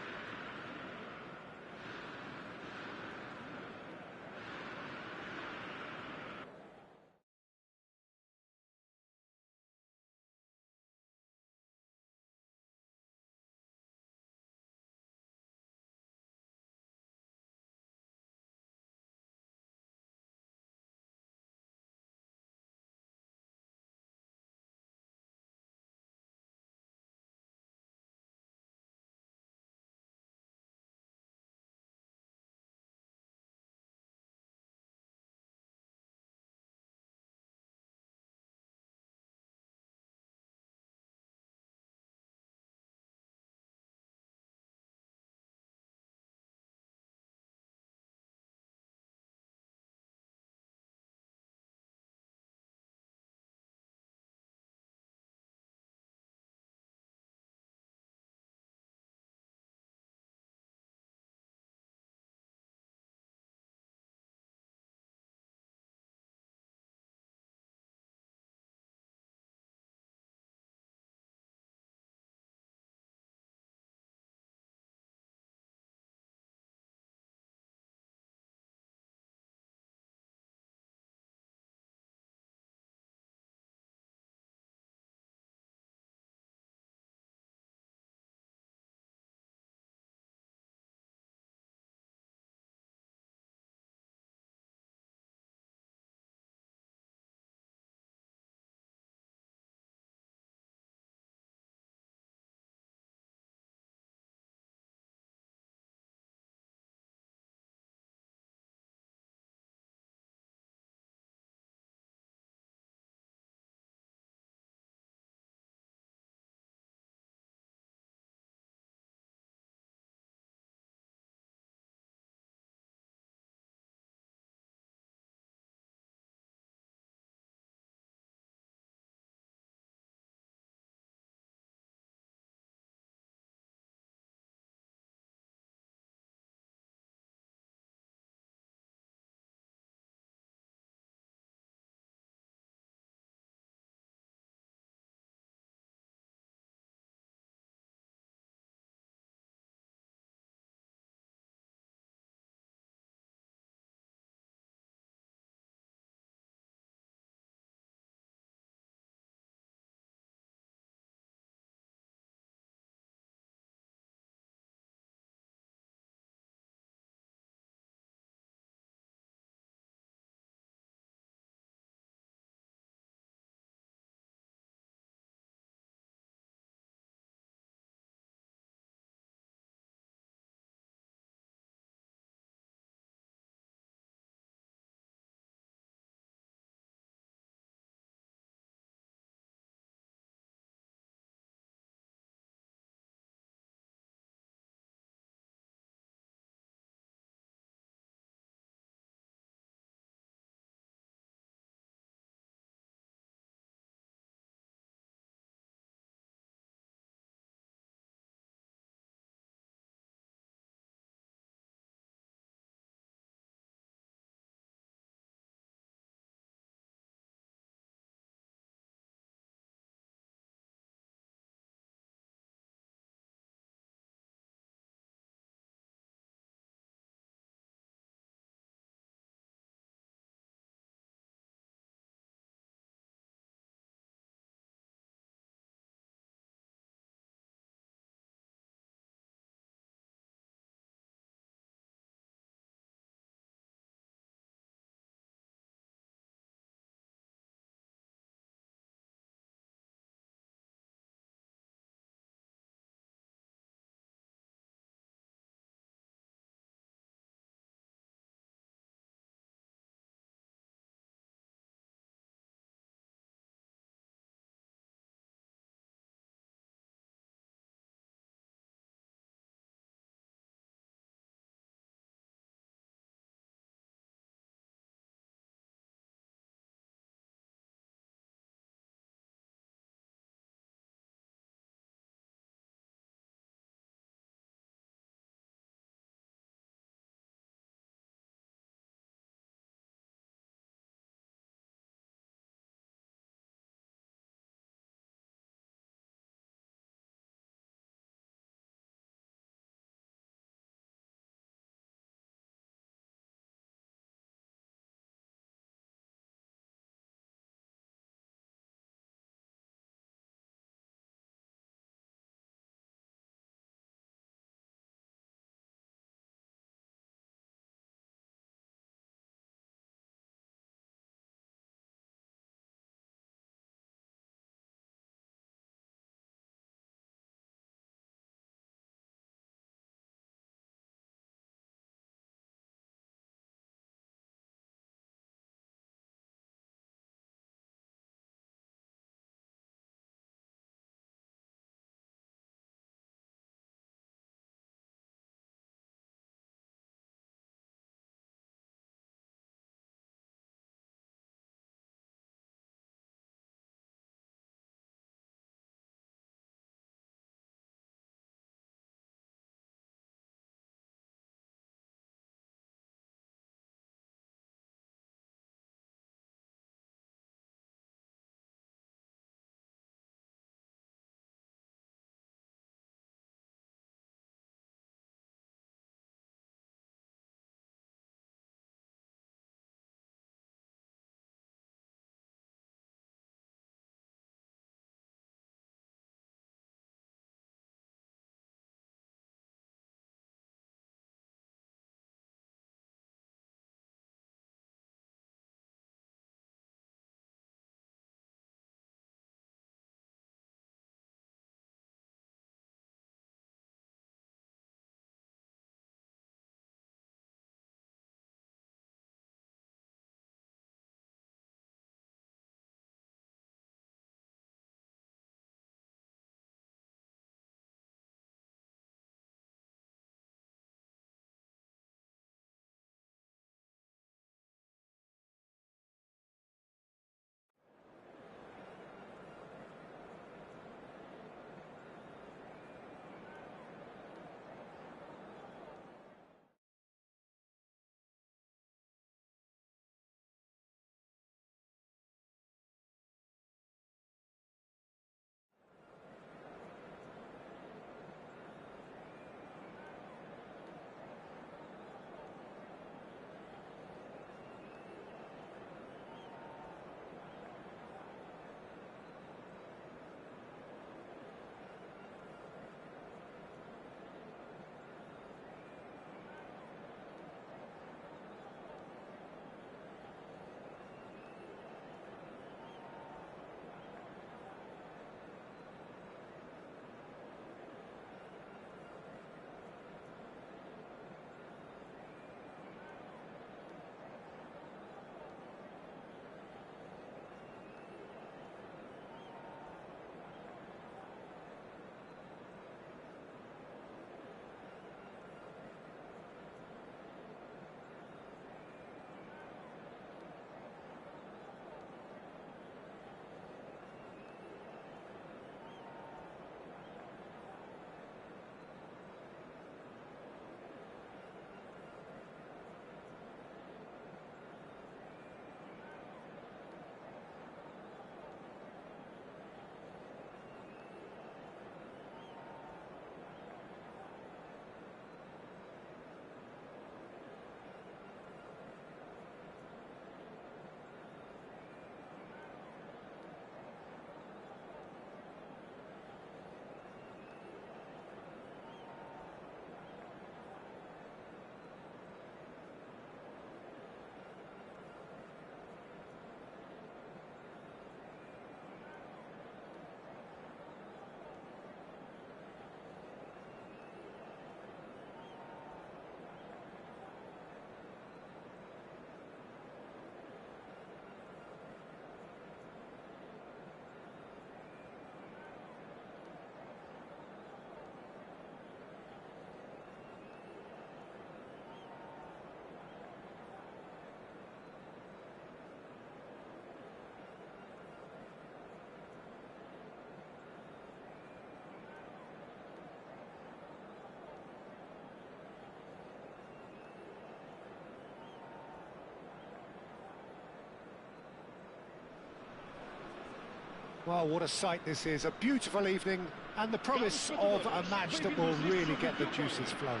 Well, what a sight this is. A beautiful evening and the promise of a match that will really get the juices flowing.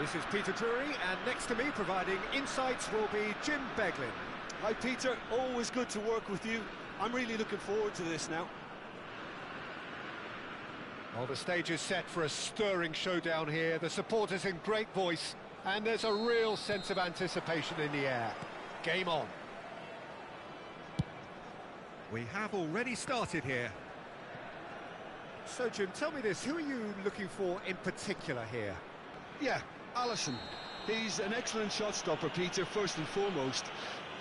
This is Peter Drury, and next to me providing insights will be Jim Beglin. Hi Peter, always good to work with you. I'm really looking forward to this now. Well, the stage is set for a stirring showdown here. The supporters in great voice, and there's a real sense of anticipation in the air. Game on. We have already started here. So, Jim, tell me this, who are you looking for in particular here? Yeah, Alisson. He's an excellent shot stopper, Peter, first and foremost,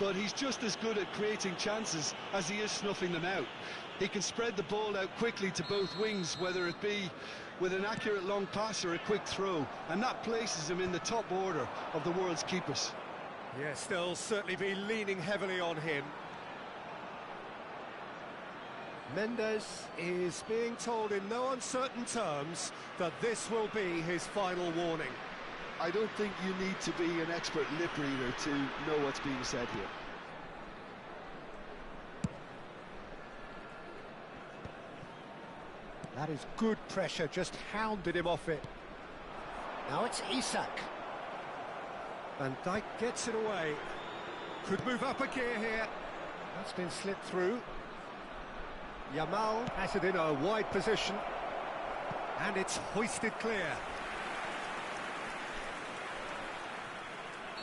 but he's just as good at creating chances as he is snuffing them out. He can spread the ball out quickly to both wings, whether it be with an accurate long pass or a quick throw, and that places him in the top order of the world's keepers. Yes, they'll certainly be leaning heavily on him. Mendes is being told in no uncertain terms that this will be his final warning. I don't think you need to be an expert lip reader to know what's being said here. That is good pressure, just hounded him off it. Now it's Isak. Van Dijk gets it away. Could move up a gear here. That's been slipped through. Yamal has it in a wide position. And it's hoisted clear.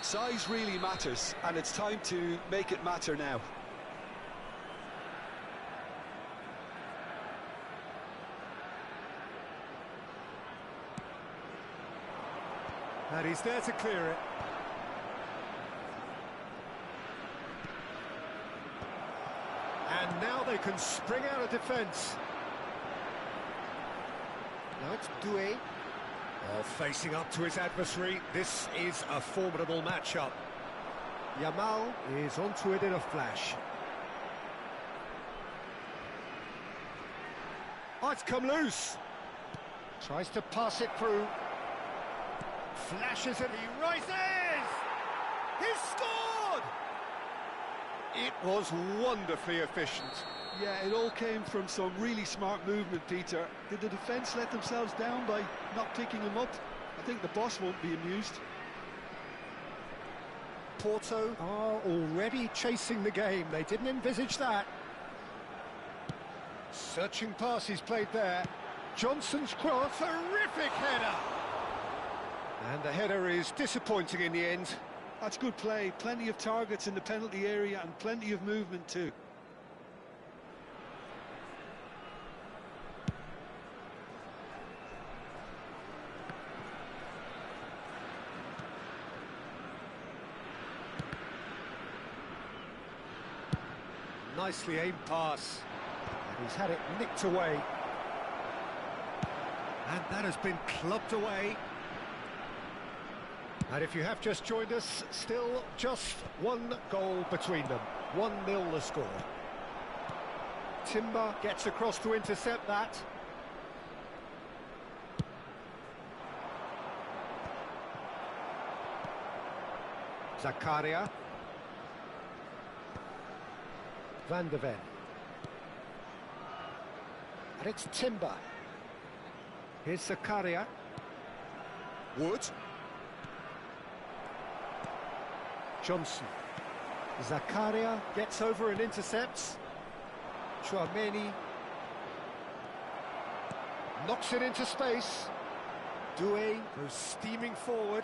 Size really matters, and it's time to make it matter now. And he's there to clear it. And now they can spring out of defence. Now it's Doué. Oh, facing up to his adversary, this is a formidable matchup. Yamal is onto it in a flash. Oh, it's come loose. Tries to pass it through. Flashes it, he rises! He's scored! It was wonderfully efficient. Yeah, it all came from some really smart movement, Peter. Did the defence let themselves down by not picking him up? I think the boss won't be amused. Porto are already chasing the game. They didn't envisage that. Searching pass he's played there. Johnson's cross. Terrific header! And the header is disappointing in the end. That's good play. Plenty of targets in the penalty area and plenty of movement too. Nicely aimed pass. And he's had it nicked away. And that has been clubbed away. And if you have just joined us, still just one goal between them. 1-0 the score. Timber gets across to intercept that. Zakaria. Van de Ven. And it's Timber. Here's Zakaria. Wood. Johnson. Zakaria gets over and intercepts. Chouameni knocks it into space. Doué goes steaming forward.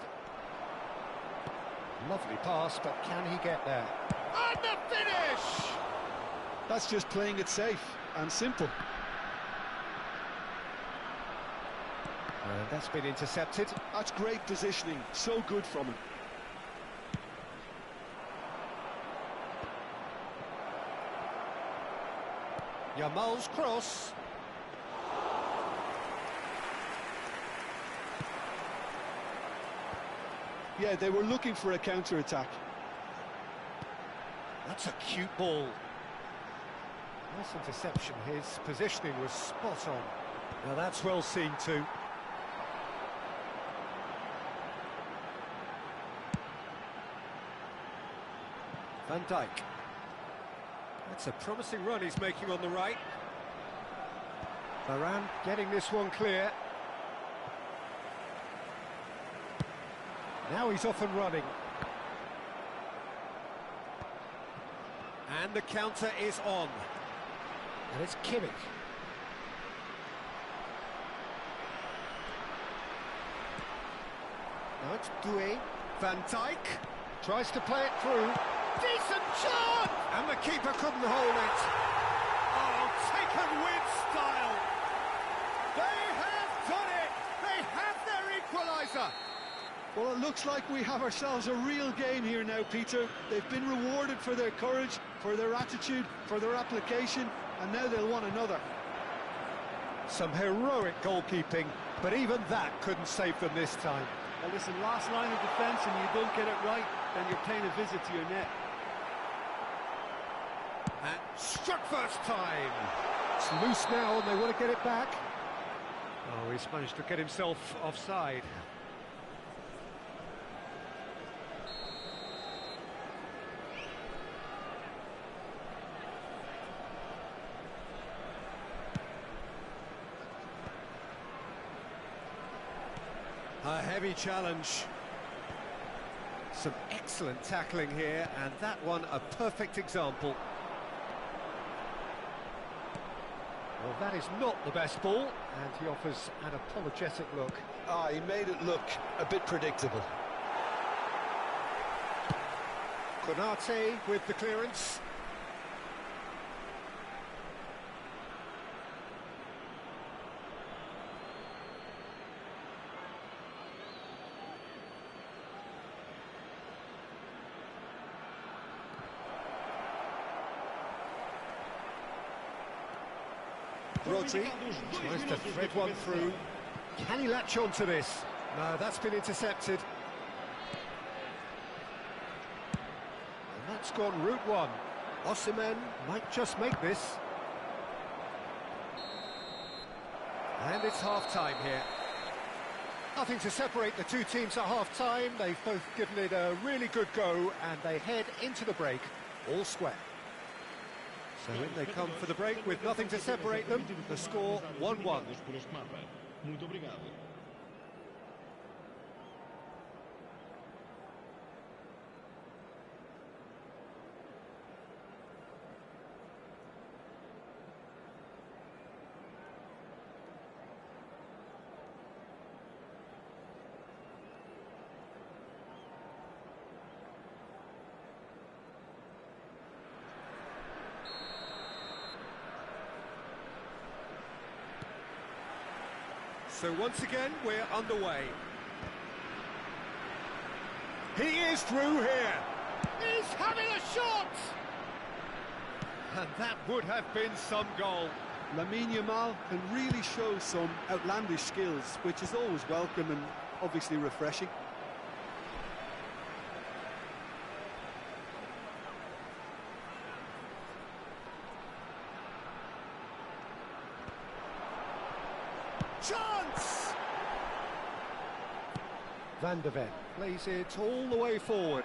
Lovely pass, but can he get there? And the finish! That's just playing it safe and simple. And that's been intercepted. That's great positioning, so good from him. Yamal's cross. Yeah, they were looking for a counter-attack. That's a cute ball. Nice interception. His positioning was spot on. Now that's well seen too. Van Dijk. That's a promising run he's making on the right. Varane getting this one clear. Now he's off and running. And the counter is on. And it's Kimmich. Now it's Doué. Van Dijk Tries to play it through. decent shot! And the keeper couldn't hold it. Oh, taken with style. They have done it! They have their equaliser! Well, it looks like we have ourselves a real game here now, Peter. They've been rewarded for their courage, for their attitude, for their application, and now they'll want another. Some heroic goalkeeping, but even that couldn't save them this time. Well, listen, last line of defence and you don't get it right, then you're paying a visit to your net. And struck first time. It's loose now and they want to get it back. Oh, he's managed to get himself offside. A heavy challenge. Some excellent tackling here, and that one a perfect example. Well, that is not the best ball, and he offers an apologetic look. He made it look a bit predictable. Konate with the clearance. Rodri tries to thread one through. Can he latch on to this? No, that's been intercepted. And that's gone route one. Osimhen might just make this. And it's half-time here. Nothing to separate the two teams at half-time. They've both given it a really good go, and they head into the break all square. So in they come for the break with nothing to separate them. The score 1-1. Muito obrigado. So once again, we're underway. He is through here. He's having a shot! And that would have been some goal. Lamine Yamal can really show some outlandish skills, which is always welcome and obviously refreshing. Chance! Van de Ven. Plays it all the way forward.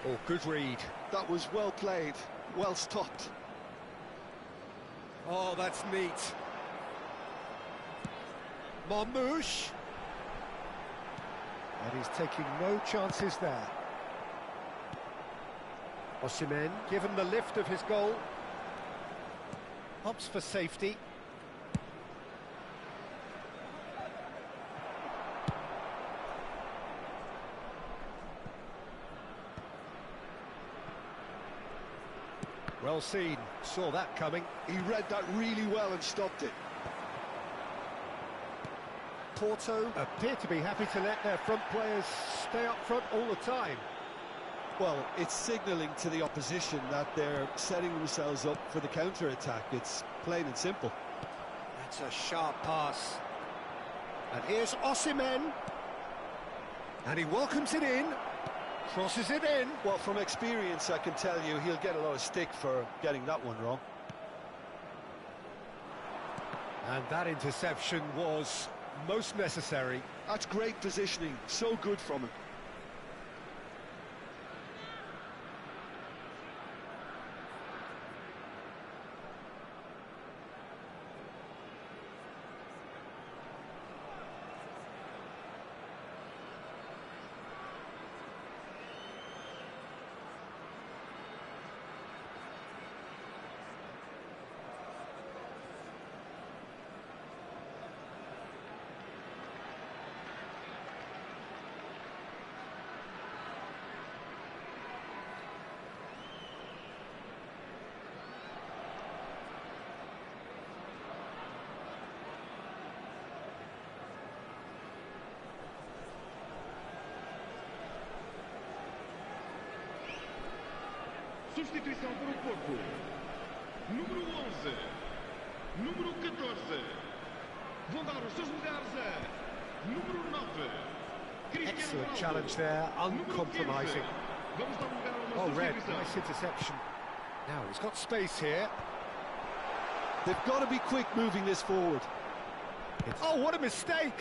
Oh, good read. That was well played, well stopped. Oh, that's neat. Marmouche. And he's taking no chances there. Osimhen, given the lift of his goal. Opts for safety. Well seen, saw that coming. He read that really well and stopped it. Porto appear to be happy to let their front players stay up front all the time. Well, it's signalling to the opposition that they're setting themselves up for the counter-attack. It's plain and simple. That's a sharp pass. And here's Osimhen. And he welcomes it in. Crosses it in. Well, from experience, I can tell you he'll get a lot of stick for getting that one wrong. And that interception was most necessary. That's great positioning, so good from him. Substituição para o Porto. Número 11. Número 14. Vão dar os seus lugares a número 9. Excellent challenge there, uncompromising. Vamos dar lugar a uma Oh, Red, substituição. nice interception. Now, he's got space here. They've got to be quick moving this forward. Oh, what a mistake!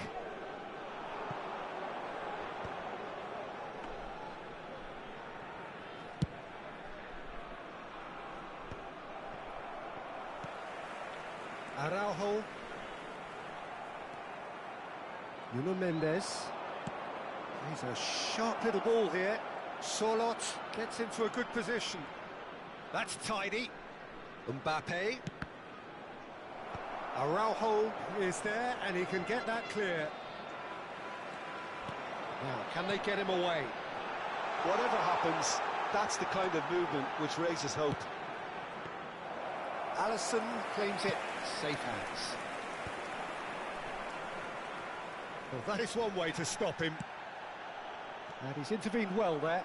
Araujo. Nuno Mendes. He's a sharp little ball here. Sorlot gets into a good position. That's tidy. Mbappe. Araujo is there and he can get that clear. Now, can they get him away? Whatever happens, that's the kind of movement which raises hope. Alisson claims it. Safe hands. Well, that is one way to stop him. And he's intervened well there.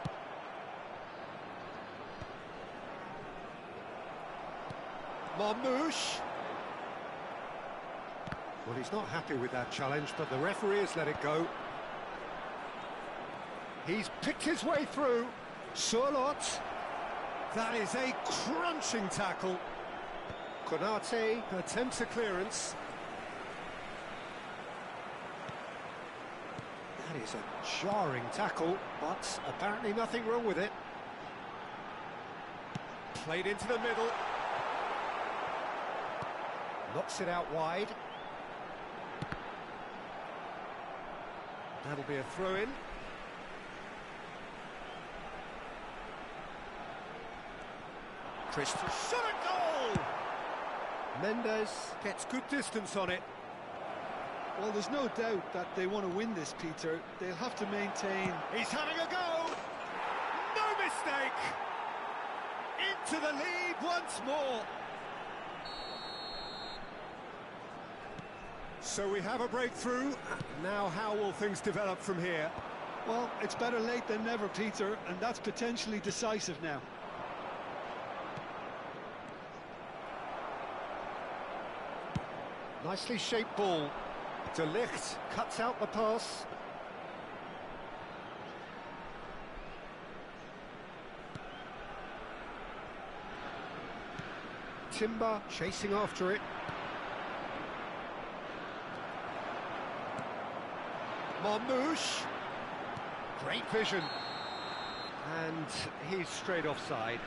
Marmouche. Well, he's not happy with that challenge, but the referee has let it go. He's picked his way through. Sorlot. That is a crunching tackle. Konate attempts a clearance. That is a jarring tackle, but apparently nothing wrong with it. Played into the middle. Knocks it out wide. That'll be a throw-in. Christian shot at goal! Mendes gets good distance on it. Well, there's no doubt that they want to win this, Peter. They'll have to maintain. He's having a go! No mistake! Into the lead once more! So we have a breakthrough. Now how will things develop from here? Well, it's better late than never, Peter, and that's potentially decisive now. Nicely shaped ball. De Ligt cuts out the pass. Timber chasing after it. Marmouche. Great vision. And he's straight offside.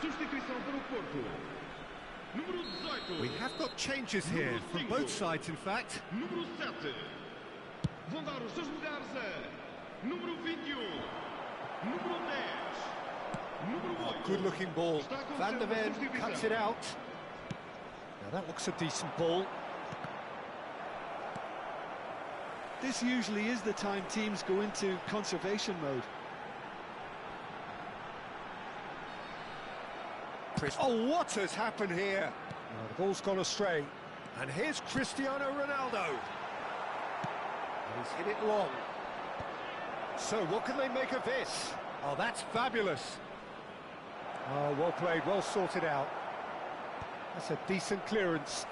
Substituição para o Porto. Número 18. We have got changes here from both sides, in fact. Número 7. Vão dar os seus lugares a número 21. Número 10. Número 8. Good looking ball. Van der Ven cuts it out. Now that looks a decent ball. This usually is the time teams go into conservation mode. Oh, what has happened here? Oh, the ball's gone astray. And here's Cristiano Ronaldo. And he's hit it long. So what can they make of this? Oh, that's fabulous. Oh, well played, well sorted out. That's a decent clearance.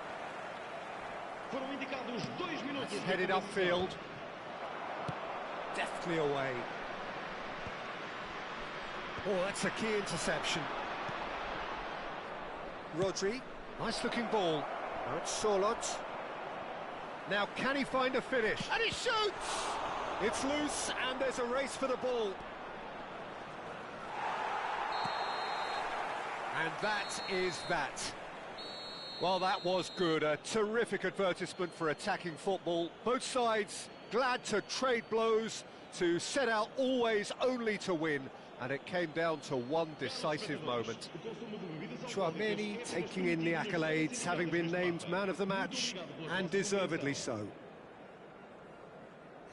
Foram indicados 2 minutos. It's headed upfield. Deftly away. Oh, that's a key interception. Rodri, nice looking ball. Now it's Sorlot. Now can he find a finish? And he shoots! It's loose and there's a race for the ball. And that is that. Well, that was good. A terrific advertisement for attacking football. Both sides glad to trade blows, to set out always only to win, and it came down to one decisive moment. Chouameni taking in the accolades, having been named man of the match, and deservedly so.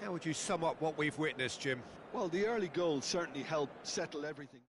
How would you sum up what we've witnessed, Jim? Well, the early goal certainly helped settle everything.